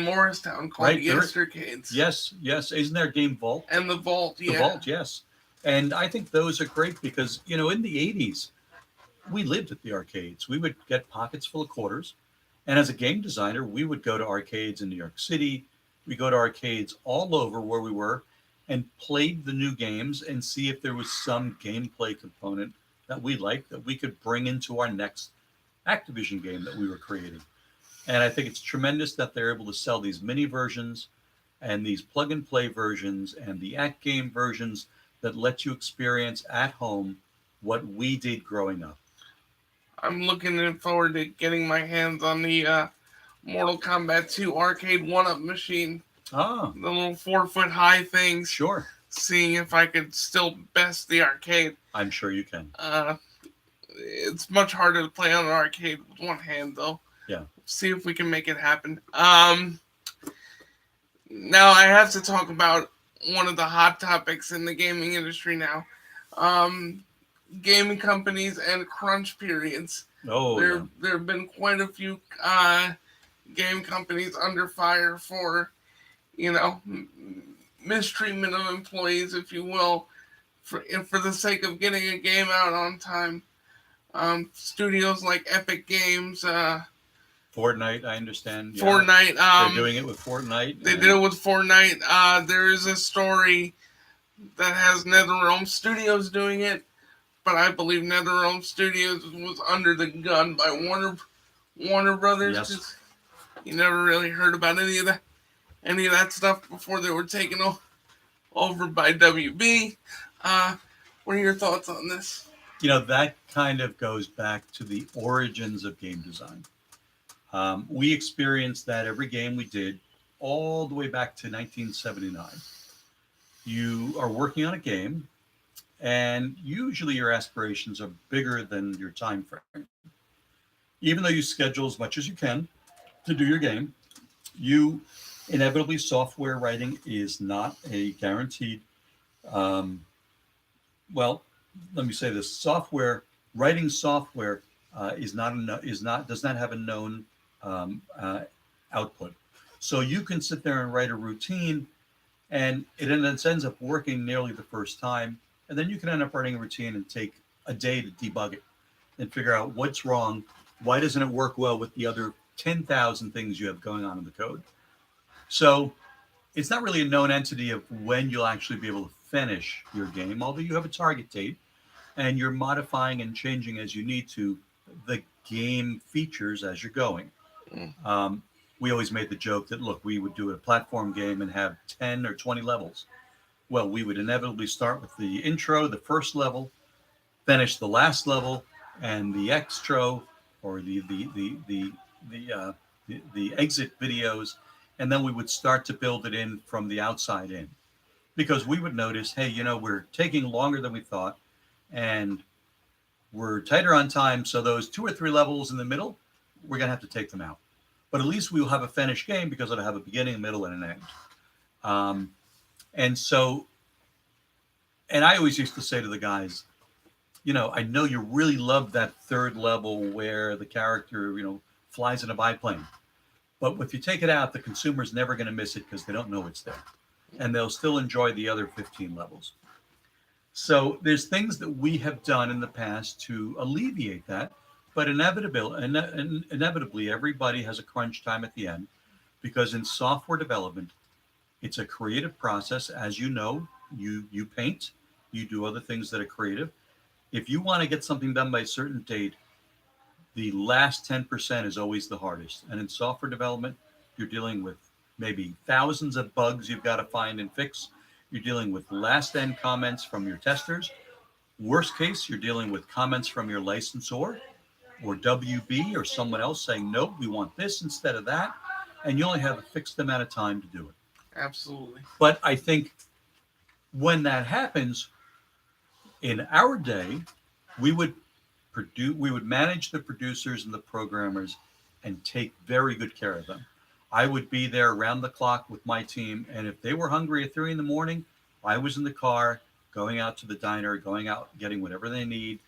Morristown called Yestercades. Yes. Isn't there a Game Vault? And the Vault, yeah. The Vault, yes. And I think those are great because, in the 80s, we lived at the arcades. We would get pockets full of quarters. And as a game designer, we would go to arcades in New York City. We go to arcades all over where we were and played the new games and see if there was some gameplay component that we liked that we could bring into our next Activision game that we were creating. And I think it's tremendous that they're able to sell these mini versions and these plug and play versions and the Act Game versions that let you experience at home what we did growing up. I'm looking forward to getting my hands on the Mortal Kombat 2 arcade one-up machine. Oh. The little 4-foot-high things. Sure. Seeing if I could still best the arcade. I'm sure you can. It's much harder to play on an arcade with one hand, though. Yeah. See if we can make it happen. Now I have to talk about one of the hot topics in the gaming industry now. Gaming companies and crunch periods. Oh, there have been quite a few game companies under fire for, mistreatment of employees, if you will, for the sake of getting a game out on time. Studios like Epic Games, Fortnite, I understand. Yeah. Fortnite. They're doing it with Fortnite. They did it with Fortnite. There is a story that has NetherRealm Studios doing it, but I believe NetherRealm Studios was under the gun by Warner Brothers. Yes. You never really heard about any of that. any of that stuff before they were taken over by WB. What are your thoughts on this? That kind of goes back to the origins of game design. We experienced that every game we did all the way back to 1979. You are working on a game, and usually your aspirations are bigger than your time frame. Even though you schedule as much as you can to do your game, you inevitably software writing is not a guaranteed. Um, well, let me say this: writing software does not have a known output. So you can sit there and write a routine, and it ends up working nearly the first time, and then you can end up writing a routine and take a day to debug it and figure out what's wrong. Why doesn't it work well with the other 10,000 things you have going on in the code? So it's not really a known entity of when you'll actually be able to finish your game, although you have a target date and you're modifying and changing as you need to the game features as you're going. We always made the joke that, look, we would do a platform game and have 10 or 20 levels. Well, we would inevitably start with the intro, the first level, finish the last level, and the extro or the exit videos, and then we would start to build it in from the outside in, because we would notice, hey, we're taking longer than we thought, and we're tighter on time. So those 2 or 3 levels in the middle, we're gonna have to take them out. But at least we'll have a finished game because it'll have a beginning, a middle, and an end. And I always used to say to the guys, I know you really love that third level where the character, flies in a biplane. But if you take it out, the consumer's never going to miss it because they don't know it's there. And they'll still enjoy the other 15 levels. So there's things that we have done in the past to alleviate that. But inevitably, everybody has a crunch time at the end, because in software development, it's a creative process. As you know, you paint, you do other things that are creative. If you want to get something done by a certain date, the last 10% is always the hardest. And in software development, you're dealing with maybe thousands of bugs you've got to find and fix. You're dealing with last end comments from your testers. Worst case, you're dealing with comments from your licensor or WB or someone else saying, nope, we want this instead of that. And you only have a fixed amount of time to do it. Absolutely. But I think when that happens, in our day, we would manage the producers and the programmers and take very good care of them. I would be there around the clock with my team, and if they were hungry at 3 a.m, I was in the car, going out to the diner, going out, getting whatever they need.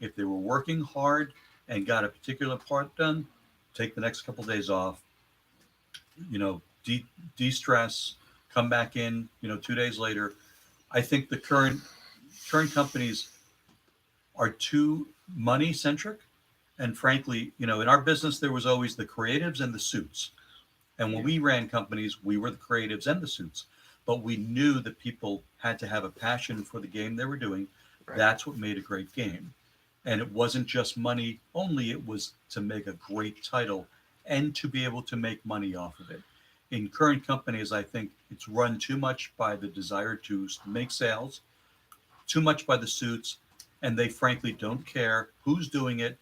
If they were working hard and got a particular part done, take the next couple of days off, de-stress, come back in, 2 days later. I think the current companies are too money centric. And frankly, in our business, there was always the creatives and the suits. And when we ran companies, we were the creatives and the suits. But we knew that people had to have a passion for the game they were doing. Right. That's what made a great game. And it wasn't just money only, it was to make a great title and to be able to make money off of it. In current companies, I think it's run too much by the desire to make sales, too much by the suits, and they frankly don't care who's doing it.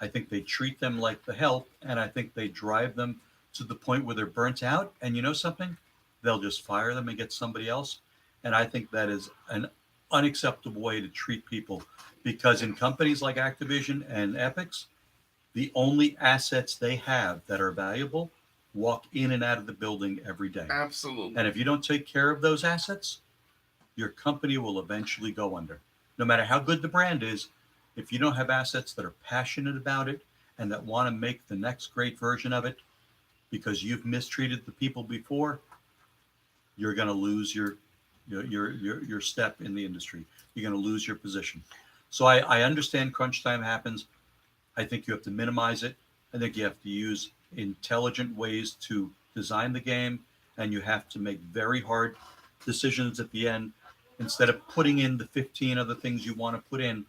I think they treat them like the help, and I think they drive them to the point where they're burnt out. And you know something? They'll just fire them and get somebody else. And I think that is an unacceptable way to treat people, because in companies like Activision and Epix, the only assets they have that are valuable walk in and out of the building every day. Absolutely. And if you don't take care of those assets, your company will eventually go under. No matter how good the brand is, if you don't have assets that are passionate about it and that want to make the next great version of it because you've mistreated the people before, you're going to lose your step in the industry. You're going to lose your position. So I understand crunch time happens. I think you have to minimize it. I think you have to use intelligent ways to design the game, and you have to make very hard decisions at the end. Instead of putting in the 15 other things you want to put in,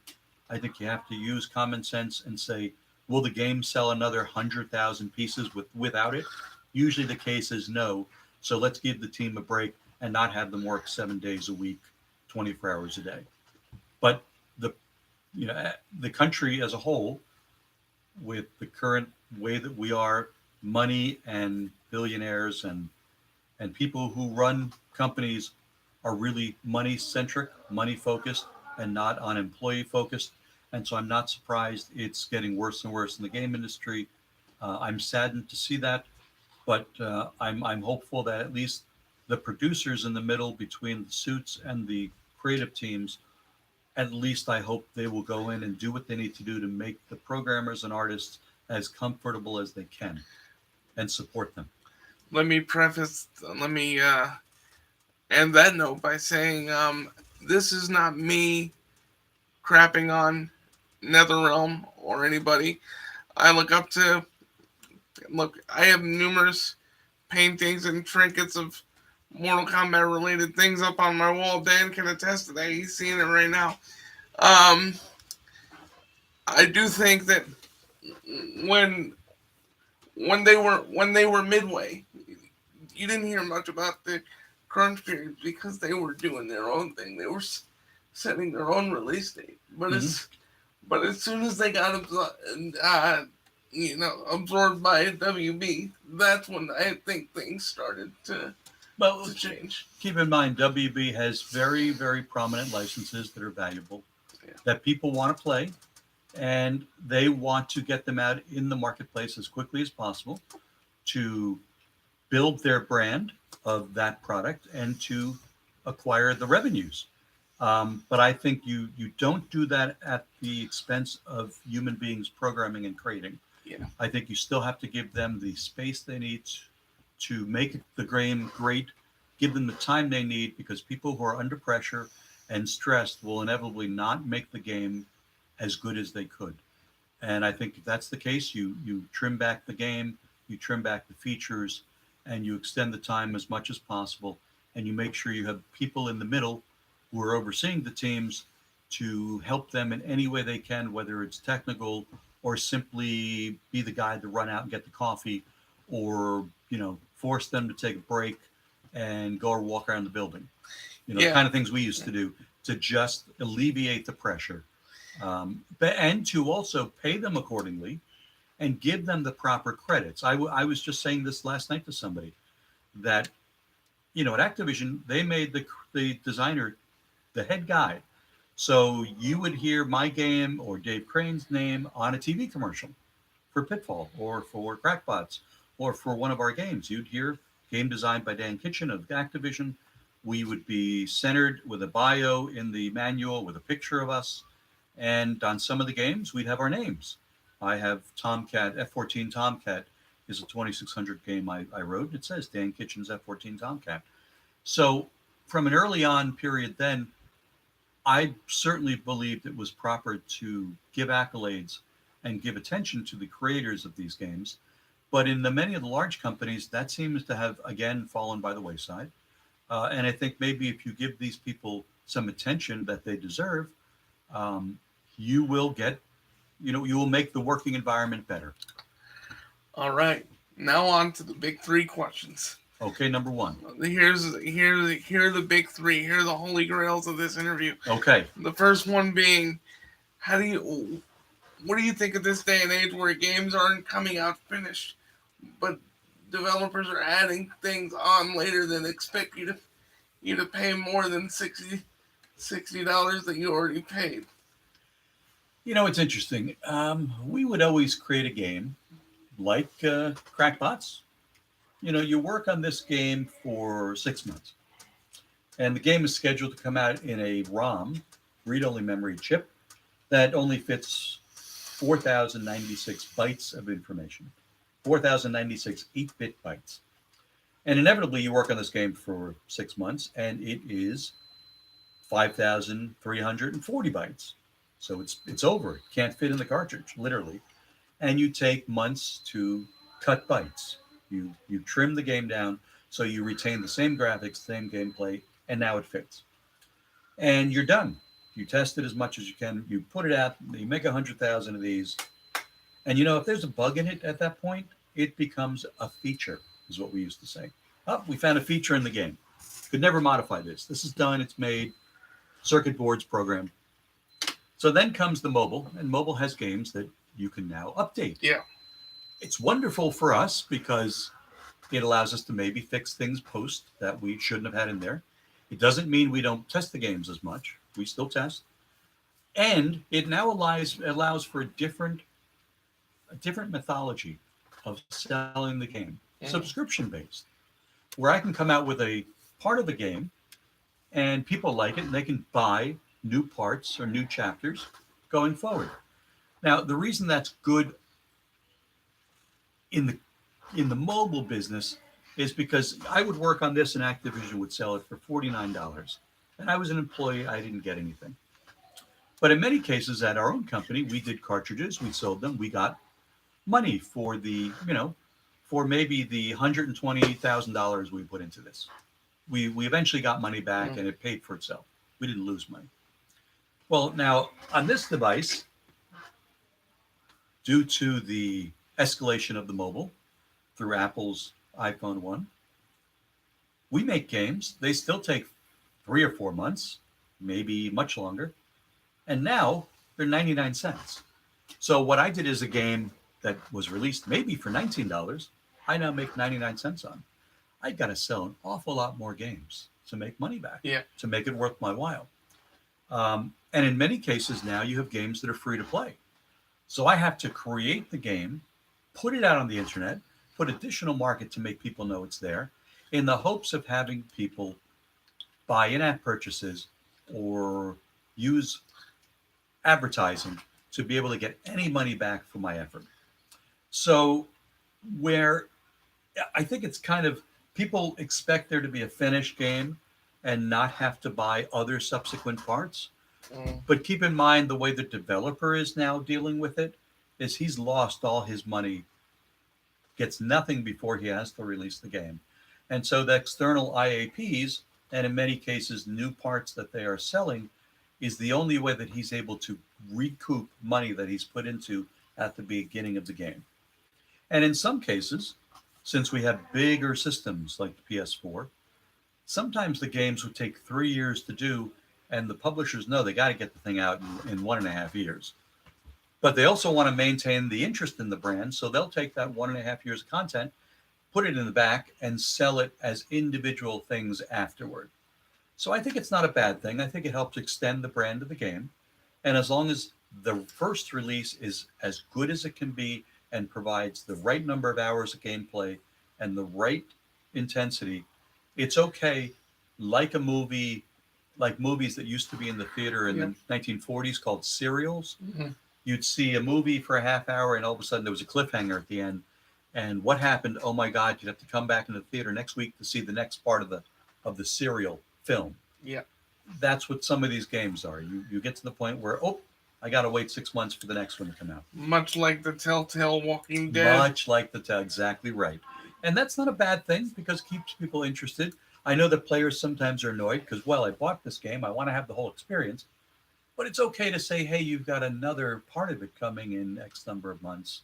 I think you have to use common sense and say, will the game sell another 100,000 pieces without it? Usually the case is no, So let's give the team a break and not have them work 7 days a week, 24 hours a day. But the the country as a whole, with the current way that we are, money and billionaires and people who run companies are really money centric, money focused, and not on employee focused. And so I'm not surprised it's getting worse and worse in the game industry. I'm saddened to see that, but I'm hopeful that at least the producers in the middle between the suits and the creative teams, at least I hope they will go in and do what they need to do to make the programmers and artists as comfortable as they can and support them. Let me end that note by saying this is not me crapping on NetherRealm or anybody. I I have numerous paintings and trinkets of Mortal Kombat related things up on my wall. Dan can attest to that. He's seeing it right now. I do think that when they were midway, you didn't hear much about the crunch period because they were doing their own thing. They were setting their own release date. But as soon as they got absorbed by WB, that's when I think things started to change. Keep in mind, WB has very, very prominent licenses that are valuable, that people want to play, and they want to get them out in the marketplace as quickly as possible to build their brand of that product and to acquire the revenues. But I think you don't do that at the expense of human beings programming and creating. Yeah. I think you still have to give them the space they need to make the game great, give them the time they need, because people who are under pressure and stressed will inevitably not make the game as good as they could. And I think if that's the case, you trim back the game, you trim back the features, and you extend the time as much as possible, and you make sure you have people in the middle who are overseeing the teams to help them in any way they can, whether it's technical or simply be the guy to run out and get the coffee, or force them to take a break and go or walk around the building. The kind of things we used to do to just alleviate the pressure, and to also pay them accordingly and give them the proper credits. I was just saying this last night to somebody that, at Activision, they made the designer the head guy. So you would hear my game or Dave Crane's name on a TV commercial for Pitfall or for Crackbots or for one of our games. You'd hear game designed by Dan Kitchen of Activision. We would be centered with a bio in the manual with a picture of us. And on some of the games, we'd have our names. I have Tomcat, F-14 Tomcat is a 2600 game I wrote. It says Dan Kitchen's F-14 Tomcat. So from an early on period then, I certainly believed it was proper to give accolades and give attention to the creators of these games. But in many of the large companies, that seems to have, again, fallen by the wayside. And I think maybe if you give these people some attention that they deserve, you will get, you will make the working environment better. All right. Now on to the big three questions. Okay, number one. Here are the big three. Here are the holy grails of this interview. Okay. The first one being, what do you think of this day and age where games aren't coming out finished, but developers are adding things on later than expect you to pay more than $60 that you already paid? It's interesting. We would always create a game like Crackbots. You work on this game for 6 months, and the game is scheduled to come out in a ROM, read-only memory chip, that only fits 4,096 bytes of information, 4,096 8-bit bytes. And inevitably, you work on this game for 6 months, and it is 5,340 bytes. So it's over. It can't fit in the cartridge, literally. And you take months to cut bytes. You trim the game down so you retain the same graphics, same gameplay, and now it fits. And you're done. You test it as much as you can. You put it out. You make 100,000 of these. And if there's a bug in it at that point, it becomes a feature, is what we used to say. Oh, we found a feature in the game. Could never modify this. This is done. It's made. Circuit boards programmed. So then comes the mobile, and mobile has games that you can now update. Yeah. It's wonderful for us because it allows us to maybe fix things post that we shouldn't have had in there. It doesn't mean we don't test the games as much. We still test. And it now allows for a different mythology of selling the game, subscription based, where I can come out with a part of the game and people like it and they can buy new parts or new chapters going forward. Now, the reason that's good in the mobile business is because I would work on this and Activision would sell it for $49. And I was an employee, I didn't get anything. But in many cases at our own company, we did cartridges, we sold them, we got money for the, for maybe the $120,000 we put into this. We eventually got money back and it paid for itself. We didn't lose money. Well, now on this device, due to the escalation of the mobile through Apple's iPhone 1, we make games. They still take 3 or 4 months, maybe much longer. And now they're 99 cents. So what I did is a game that was released maybe for $19, I now make 99 cents on. I got to sell an awful lot more games to make money back, to make it worth my while. And in many cases now you have games that are free to play. So I have to create the game, put it out on the internet, put additional market to make people know it's there, in the hopes of having people buy in-app purchases or use advertising to be able to get any money back for my effort. So where I think it's kind of, people expect there to be a finished game and not have to buy other subsequent parts. But keep in mind the way the developer is now dealing with it is he's lost all his money, gets nothing before he has to release the game. And so the external IAPs, and in many cases new parts that they are selling, is the only way that he's able to recoup money that he's put into at the beginning of the game. And in some cases, since we have bigger systems like the PS4, sometimes the games would take 3 years to do, and the publishers know they got to get the thing out in 1.5 years. But they also want to maintain the interest in the brand, so they'll take that 1.5 years of content, put it in the back, and sell it as individual things afterward. So I think it's not a bad thing. I think it helps extend the brand of the game. And as long as the first release is as good as it can be and provides the right number of hours of gameplay and the right intensity, it's okay. Like a movie, like movies that used to be in the theater in the 1940s called serials. You'd see a movie for a half hour and all of a sudden there was a cliffhanger at the end. And what happened? Oh my God, you'd have to come back into the theater next week to see the next part of the serial film. Yeah. That's what some of these games are. You get to the point where, I got to wait 6 months for the next one to come out. Much like the Telltale Walking Dead. Much like exactly right. And that's not a bad thing because it keeps people interested. I know that players sometimes are annoyed because, well, I bought this game. I want to have the whole experience. But it's okay to say, hey, you've got another part of it coming in X number of months.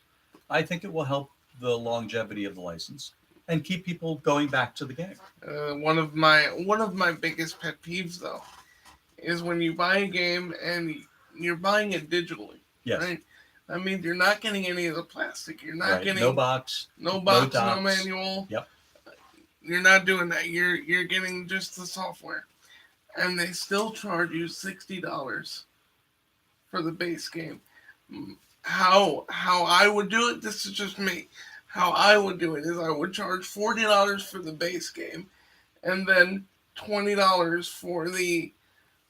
I think it will help the longevity of the license and keep people going back to the game. One of my biggest pet peeves, though, is when you buy a game and you're buying it digitally. Yes. Right? I mean, you're not getting any of the plastic. You're not getting no box, no docs. manual. Yep. You're not doing that. You're getting just the software, and they still charge you $60 for the base game. How I would do it? This is just me. How I would do it is I would charge $40 for the base game, and then $20 for the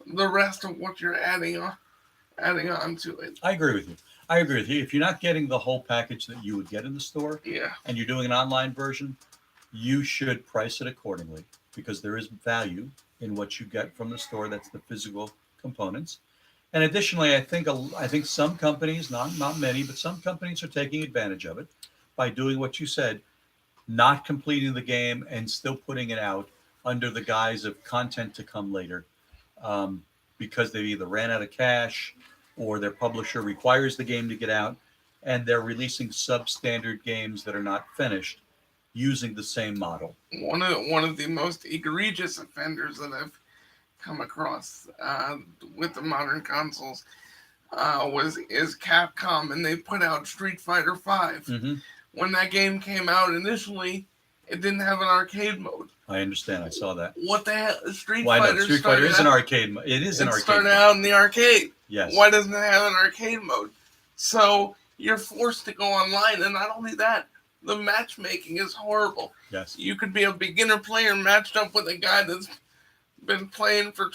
rest of what you're adding on to it. I agree with you. If you're not getting the whole package that you would get in the store, and you're doing an online version, you should price it accordingly because there is value in what you get from the store. That's the physical components. And additionally, I think some companies, not many, but some companies are taking advantage of it by doing what you said, not completing the game and still putting it out under the guise of content to come later, because they either ran out of cash or their publisher requires the game to get out, and they're releasing substandard games that are not finished using the same model. One of the most egregious offenders that I've come across with the modern consoles is Capcom, and they put out Street Fighter V. Mm-hmm. When that game came out initially, it didn't have an arcade mode. I understand. I saw that. What the hell? Street Well, I know Fighter Street Fighter is an arcade. It is an It arcade. started mode. out in the arcade. Yes. Why doesn't it have an arcade mode? So you're forced to go online, and not only that, the matchmaking is horrible. Yes. You could be a beginner player matched up with a guy that's been playing for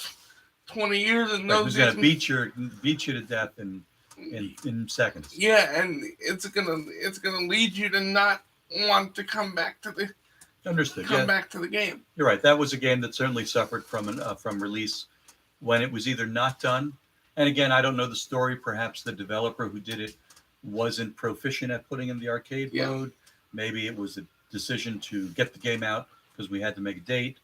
20 years and knows who's going to beat you to death in seconds. Yeah, and it's gonna lead you to not want to come back to the back to the game. You're right. That was a game that certainly suffered from release when it was either not done, and again, I don't know the story. Perhaps the developer who did it wasn't proficient at putting in the arcade mode. Maybe it was a decision to get the game out because we had to make a date.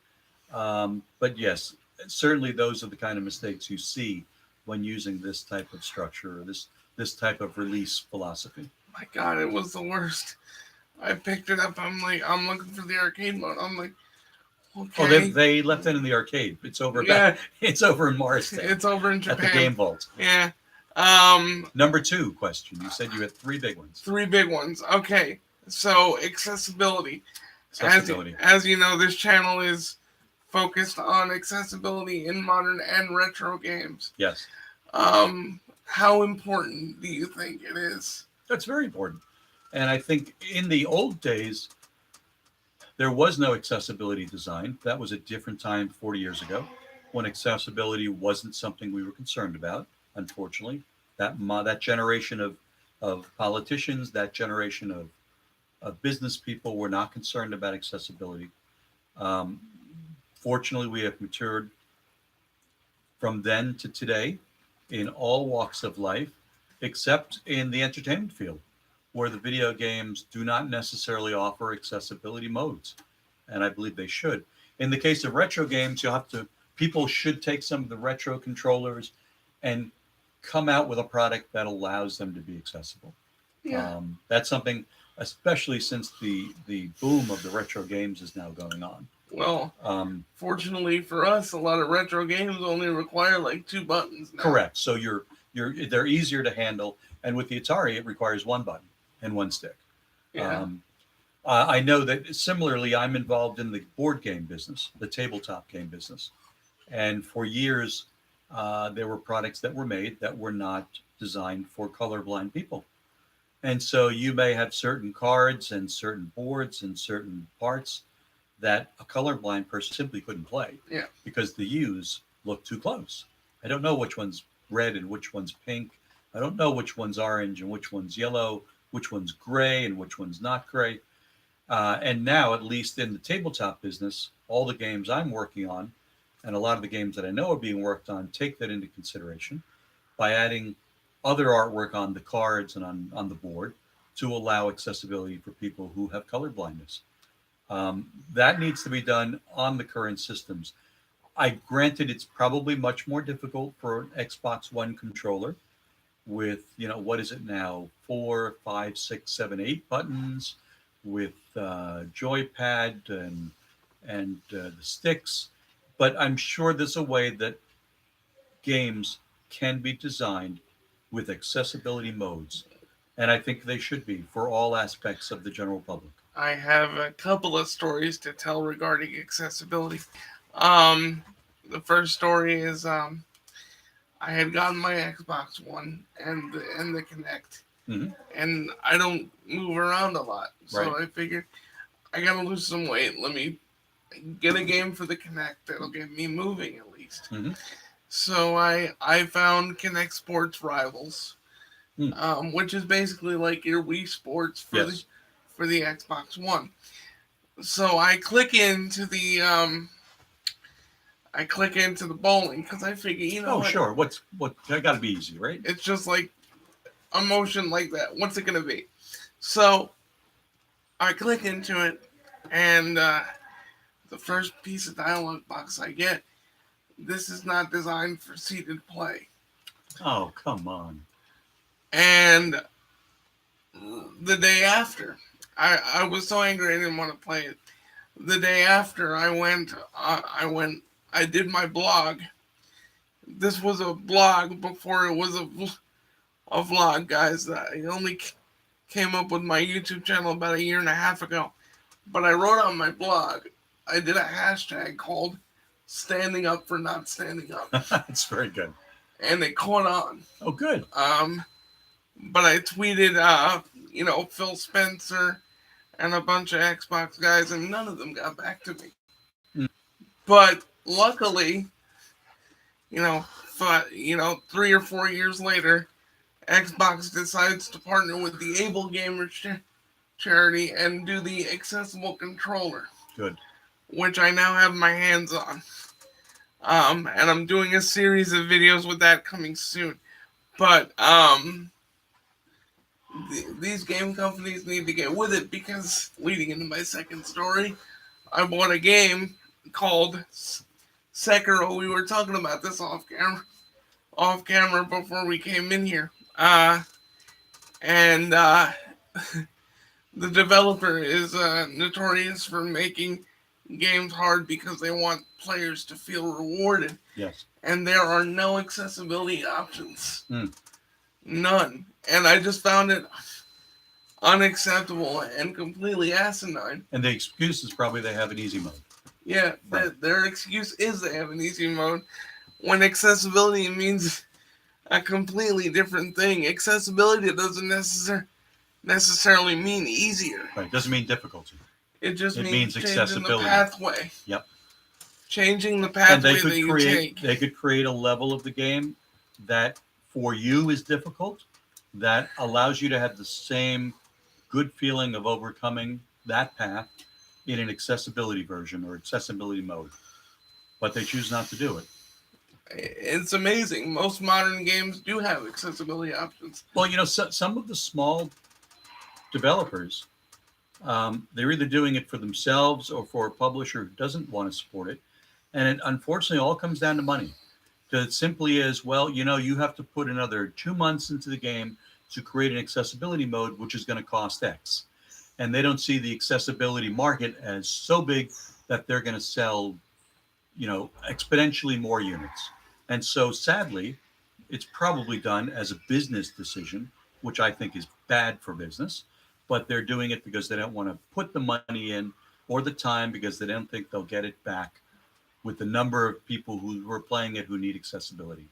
But yes, certainly those are the kind of mistakes you see when using this type of structure or this type of release philosophy. My God, it was the worst. I picked it up. I'm looking for the arcade mode. I'm like, okay. Oh, they left it in the arcade. It's over. Yeah. It's over in Morristown. It's over in Japan. At the Game Vault. Yeah. Number 2 question. You said you had 3 big ones. 3 big ones. Okay. So accessibility. Accessibility. As you know, this channel is focused on accessibility in modern and retro games. Yes. How important do you think it is? That's very important. And I think in the old days, there was no accessibility design. That was a different time 40 years ago when accessibility wasn't something we were concerned about, unfortunately. That generation of politicians, that generation of business people were not concerned about accessibility. Fortunately, we have matured from then to today in all walks of life, except in the entertainment field, where the video games do not necessarily offer accessibility modes. And I believe they should. In the case of retro games, people should take some of the retro controllers and come out with a product that allows them to be accessible. Yeah. That's something, especially since the boom of the retro games is now going on. Well, fortunately for us, a lot of retro games only require like 2 buttons now. Correct. So they're easier to handle. And with the Atari, it requires 1 button and 1 stick. Yeah. I know that similarly, I'm involved in the board game business, the tabletop game business. And for years, there were products that were made that were not designed for colorblind people. And so you may have certain cards and certain boards and certain parts that a colorblind person simply couldn't play. Yeah. Because the U's look too close. I don't know which one's red and which one's pink. I don't know which one's orange and which one's yellow, which one's gray and which one's not gray. And now, at least in the tabletop business, all the games I'm working on, and a lot of the games that I know are being worked on, take that into consideration by adding other artwork on the cards and on the board to allow accessibility for people who have color blindness. That needs to be done on the current systems. Granted, it's probably much more difficult for an Xbox One controller with, what is it now? 4, 5, 6, 7, 8 buttons with joypad and the sticks. But I'm sure there's a way that games can be designed with accessibility modes. And I think they should be for all aspects of the general public. I have a couple of stories to tell regarding accessibility. The first story is I had gotten my Xbox One and the Kinect, Mm-hmm. and I don't move around a lot, so Right. I figured I gotta lose some weight. Let me get a game for the Kinect that'll get me moving at least. Mm-hmm. So I found Kinect Sports Rivals, which is basically like your Wii Sports for Yes. for the Xbox One. So I click into the bowling because I figure, Oh, sure. What? That got to be easy, right? it's just like a motion like that. What's it gonna be? So I click into it, and the first piece of dialogue box I get, this is not designed for seated play. Oh, come on. And the day after, I was so angry I didn't want to play it. The day after, I did my blog. This was a blog before it was a vlog, guys. I only came up with my YouTube channel about a year and a half ago. But I wrote on my blog, I did a hashtag called "Standing Up for Not Standing Up," That's very good. and it caught on. Oh, good. But I tweeted, Phil Spencer and a bunch of Xbox guys, and none of them got back to me. Mm. But luckily, 3 or 4 years later, Xbox decides to partner with the Able Gamers charity and do the accessible controller. Good. Which I now have my hands on. And I'm doing a series of videos with that coming soon. But these game companies need to get with it, because leading into my second story, I bought a game called Sekiro. We were talking about this off camera before we came in here. And the developer is notorious for making games hard because they want players to feel rewarded. Yes. And there are no accessibility options. Mm. None. And I just found it unacceptable and completely asinine. And the excuse is probably they have an easy mode. Yeah, Right. their excuse is they have an easy mode, when accessibility means a completely different thing. Accessibility doesn't necessarily mean easier. Right. Doesn't mean difficulty. It just It means means changing accessibility. the pathway. Yep. Changing the And pathway they could that you create take. they could create a level of the game that for you is difficult, that allows you to have the same good feeling of overcoming that path in an accessibility version or accessibility mode. But they choose not to do it. It's amazing. Most modern games do have accessibility options. Well, some of the small developers, they're either doing it for themselves or for a publisher who doesn't want to support it. And it unfortunately all comes down to money. Because it simply is, well, you have to put another 2 months into the game to create an accessibility mode, which is going to cost X. And they don't see the accessibility market as so big that they're going to sell, exponentially more units. And so sadly, it's probably done as a business decision, which I think is bad for business, but they're doing it because they don't want to put the money in or the time, because they don't think they'll get it back with the number of people who are playing it who need accessibility.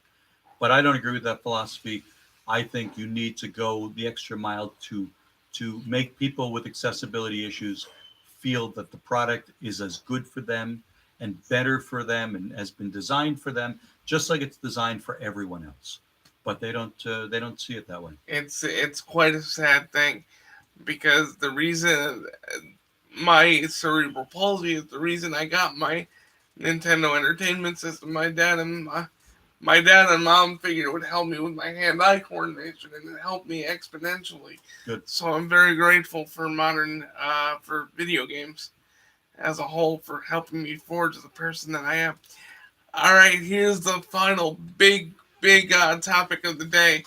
But I don't agree with that philosophy. I think you need to go the extra mile to make people with accessibility issues feel that the product is as good for them and better for them and has been designed for them, just like it's designed for everyone else. But they don't see it that way. It's quite a sad thing, because the reason my cerebral palsy is the reason I got my Nintendo Entertainment System. My dad and mom figured it would help me with my hand-eye coordination, and it helped me exponentially. Good. So I'm very grateful for for video games as a whole, for helping me forge the person that I am. All right, here's the final big topic of the day.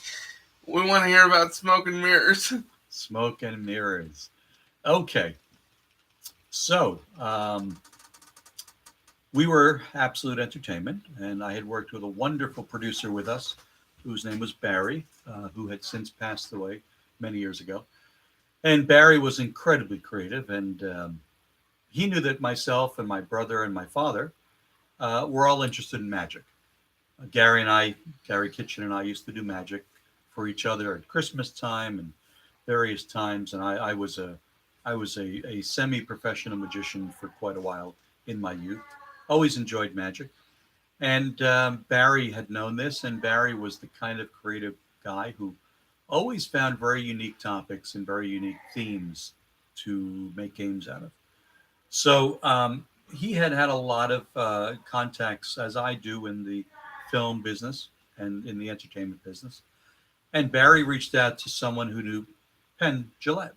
We want to hear about smoke and mirrors. Smoke and mirrors. Okay. So, we were Absolute Entertainment, and I had worked with a wonderful producer with us, whose name was Barry, who had since passed away many years ago. And Barry was incredibly creative, and he knew that myself and my brother and my father were all interested in magic. Gary Kitchen and I used to do magic for each other at Christmas time and various times, and I was a semi-professional magician for quite a while in my youth. Always enjoyed magic. And Barry had known this, and Barry was the kind of creative guy who always found very unique topics and very unique themes to make games out of. So he had a lot of contacts, as I do, in the film business and in the entertainment business. And Barry reached out to someone who knew Penn Jillette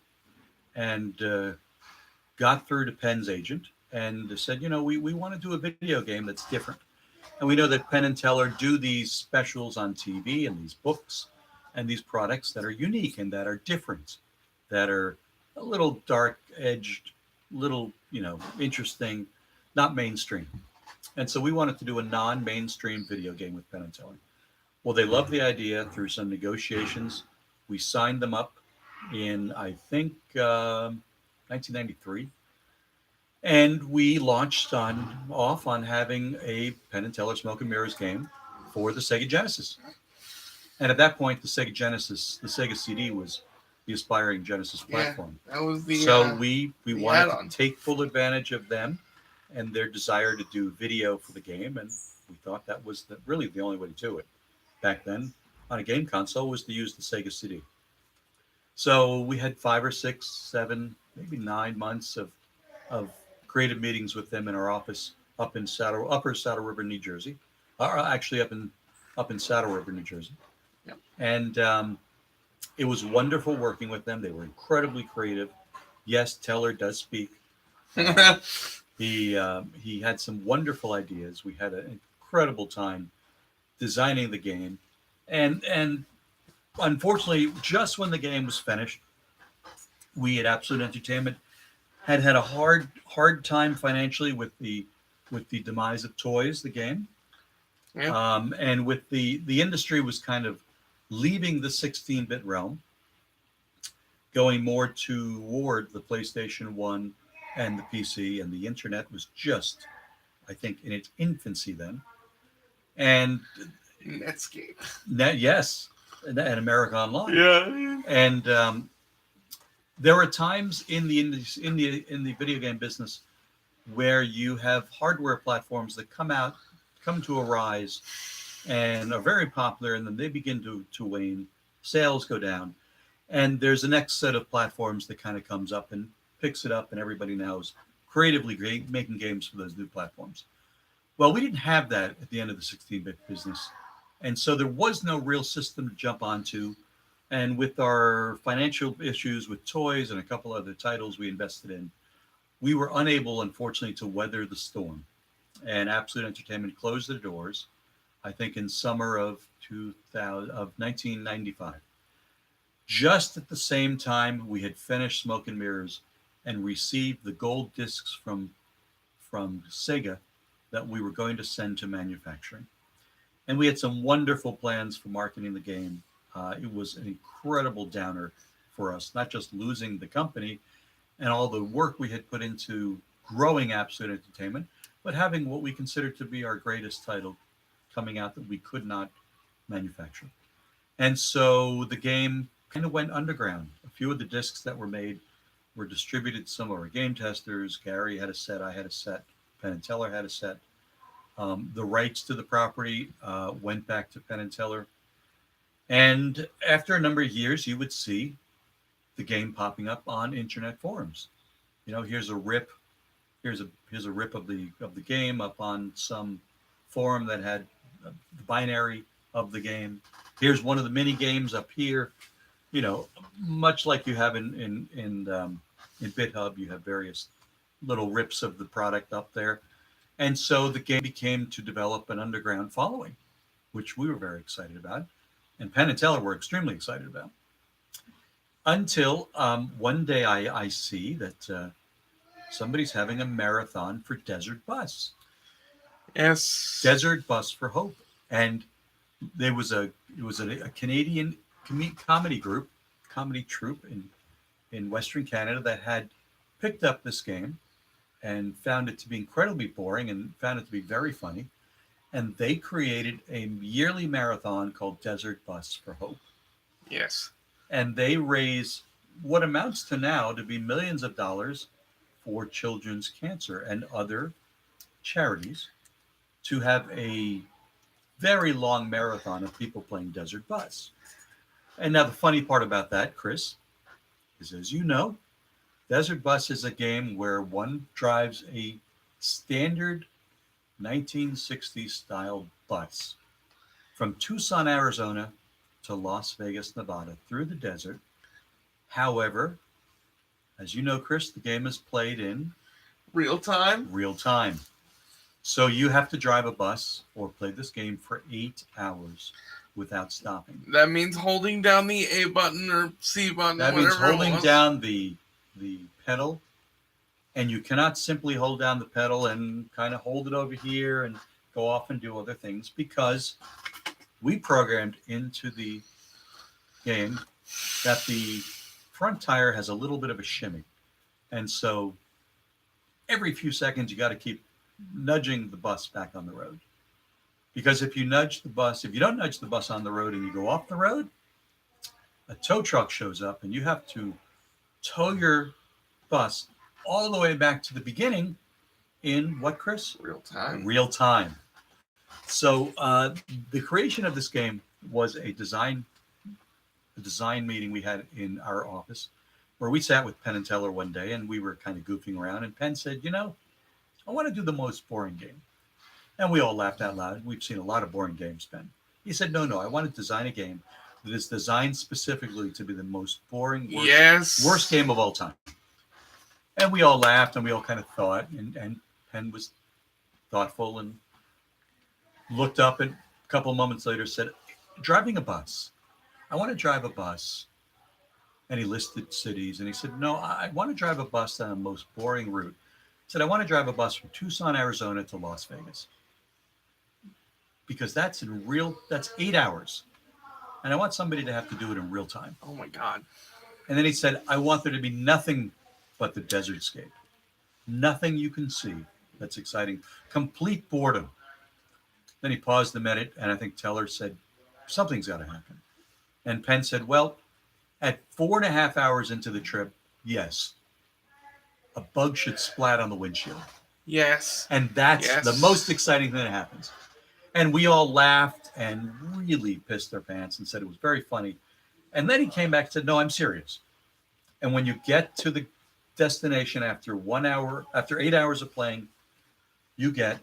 and got through to Penn's agent and said, we want to do a video game that's different. And we know that Penn and Teller do these specials on TV and these books and these products that are unique and that are different, that are a little dark edged, little, interesting, not mainstream. And so we wanted to do a non-mainstream video game with Penn and Teller. Well, they loved the idea. Through some negotiations, we signed them up in, I think, 1993. And we launched off on having a Penn and Teller Smoke and Mirrors game for the Sega Genesis. And at that point, the Sega Genesis, the Sega CD was the aspiring Genesis platform. Yeah, that was the. So we wanted add-on. to take full advantage of them and their desire to do video for the game, and we thought that was really the only way to do it back then on a game console was to use the Sega CD. So we had 5 or 6, 7, maybe 9 months of creative meetings with them in our office up in Upper Saddle River, New Jersey, actually up in Saddle River, New Jersey. Yep. And it was wonderful working with them. They were incredibly creative. Yes, Teller does speak. He had some wonderful ideas. We had an incredible time designing the game, and unfortunately, just when the game was finished, we at Absolute Entertainment had a hard time financially with the demise of Toys, the game, and with the industry was kind of leaving the 16-bit realm, going more toward the PlayStation 1 and the PC, and the internet was just, I think, in its infancy then. And Netscape. Yes, and America Online. Yeah. And there are times in the video game business where you have hardware platforms that come to a rise, and are very popular, and then they begin to wane. Sales go down, and there's the next set of platforms that kind of comes up and picks it up, and everybody now is creatively making games for those new platforms. Well, we didn't have that at the end of the 16-bit business, and so there was no real system to jump onto. And with our financial issues with Toys and a couple other titles we invested in, we were unable, unfortunately, to weather the storm. And Absolute Entertainment closed their doors, I think, in summer of 1995. Just at the same time, we had finished Smoke and Mirrors and received the gold discs from Sega that we were going to send to manufacturing. And we had some wonderful plans for marketing the game. It was an incredible downer for us, not just losing the company and all the work we had put into growing Absolute Entertainment, but having what we considered to be our greatest title coming out that we could not manufacture. And so the game kind of went underground. A few of the discs that were made were distributed. Some of our game testers, Gary had a set, I had a set, Penn and Teller had a set. The rights to the property went back to Penn and Teller. And after a number of years, you would see the game popping up on internet forums. Here's a rip. Here's a rip of the game up on some forum that had the binary of the game. Here's one of the mini games up here. Much like you have in BitHub, you have various little rips of the product up there. And so the game became to develop an underground following, which we were very excited about. And Penn and Teller were extremely excited about. Until one day I see that somebody's having a marathon for Desert Bus. Yes. Desert Bus for Hope. And it was a Canadian comedy troupe in Western Canada that had picked up this game and found it to be incredibly boring and found it to be very funny. And they created a yearly marathon called Desert Bus for Hope. Yes. And they raise what amounts to now to be millions of dollars for children's cancer and other charities to have a very long marathon of people playing Desert Bus. And now the funny part about that, Chris, is, as you know, Desert Bus is a game where one drives a standard 1960s style bus from Tucson, Arizona to Las Vegas, Nevada through the desert. However, as you know, Chris, the game is played in real time. So you have to drive a bus or play this game for 8 hours without stopping. That means holding down the A button or C button. That means holding down the the pedal, and you cannot simply hold down the pedal and kind of hold it over here and go off and do other things, because we programmed into the game that the front tire has a little bit of a shimmy. And so every few seconds, you got to keep nudging the bus back on the road. Because if you don't nudge the bus on the road and you go off the road, a tow truck shows up and you have to tow your bus all the way back to the beginning in what, Chris? Real time. Real time. So the creation of this game was a design meeting we had in our office, where we sat with Penn and Teller one day and we were kind of goofing around, and Penn said, I want to do the most boring game. And we all laughed out loud. We've seen a lot of boring games, Penn. He said, no, I want to design a game that is designed specifically to be the most boring, worst game of all time. And we all laughed and we all kind of thought, and Penn was thoughtful and looked up, and a couple of moments later said, driving a bus. I want to drive a bus. And he listed cities, and he said, no, I want to drive a bus down the most boring route. He said, I want to drive a bus from Tucson, Arizona to Las Vegas. Because that's 8 hours. And I want somebody to have to do it in real time. Oh my God. And then he said, I want there to be nothing but the desert scape. Nothing you can see that's exciting. Complete boredom. Then he paused a minute, and I think Teller said, something's got to happen. And Penn said, well, at 4.5 hours into the trip, yes, a bug should splat on the windshield. Yes. And that's the most exciting thing that happens. And we all laughed and really pissed their pants and said it was very funny. And then he came back and said, no, I'm serious. And when you get to the destination after 8 hours of playing, you get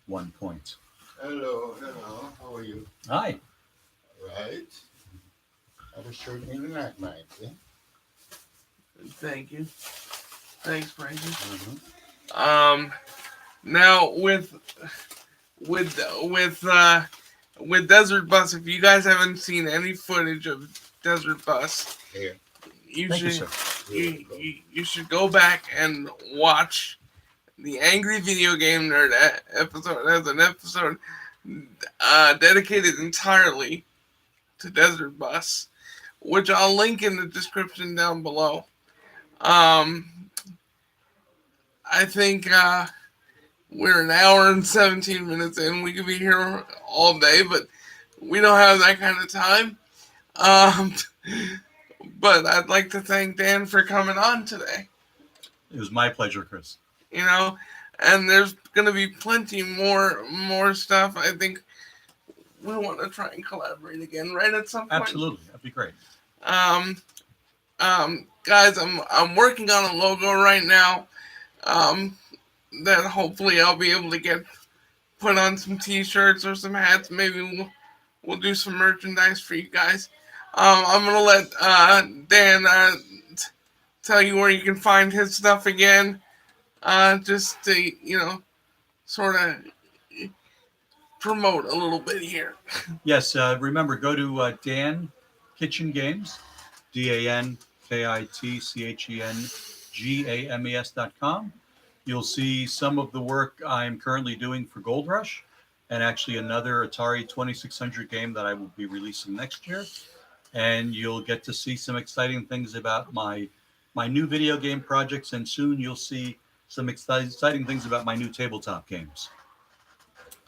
1 point. Hello. How are you? Hi. Right. Have a short internet night, yeah? Thank you. Thanks, Frankie. Mm-hmm. Now with Desert Bus, if you guys haven't seen any footage of Desert Bus, Here. You should go back and watch the Angry Video Game Nerd episode. As an episode dedicated entirely to Desert Bus, which I'll link in the description down below. I think we're an hour and 17 minutes in. We could be here all day, but we don't have that kind of time. But I'd like to thank Dan for coming on today. It was my pleasure, Chris. And there's going to be plenty more stuff. I think we want to try and collaborate again, right, at some point? Absolutely. That'd be great. Guys, I'm working on a logo right now that hopefully I'll be able to get put on some t-shirts or some hats. Maybe we'll do some merchandise for you guys. I'm gonna let Dan tell you where you can find his stuff again, just to sort of promote a little bit here. Yes, remember, go to Dan Kitchen Games, DANKITCHENGAMES.com. You'll see some of the work I'm currently doing for Gold Rush, and actually another Atari 2600 game that I will be releasing next year. And you'll get to see some exciting things about my new video game projects, and soon you'll see some exciting things about my new tabletop games.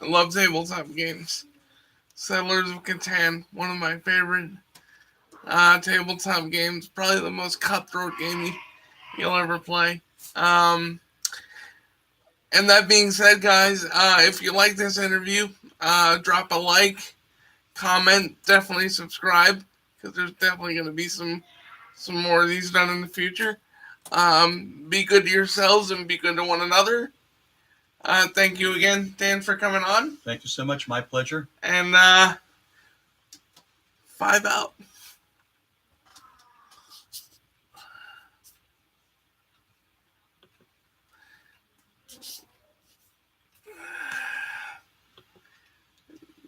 I love tabletop games. Settlers of Catan, one of my favorite tabletop games. Probably the most cutthroat game you'll ever play. And that being said, guys, if you like this interview, drop a like, comment, definitely subscribe, because there's definitely going to be some more of these done in the future. Be good to yourselves and be good to one another. Thank you again, Dan, for coming on. Thank you so much. My pleasure. And 5 out.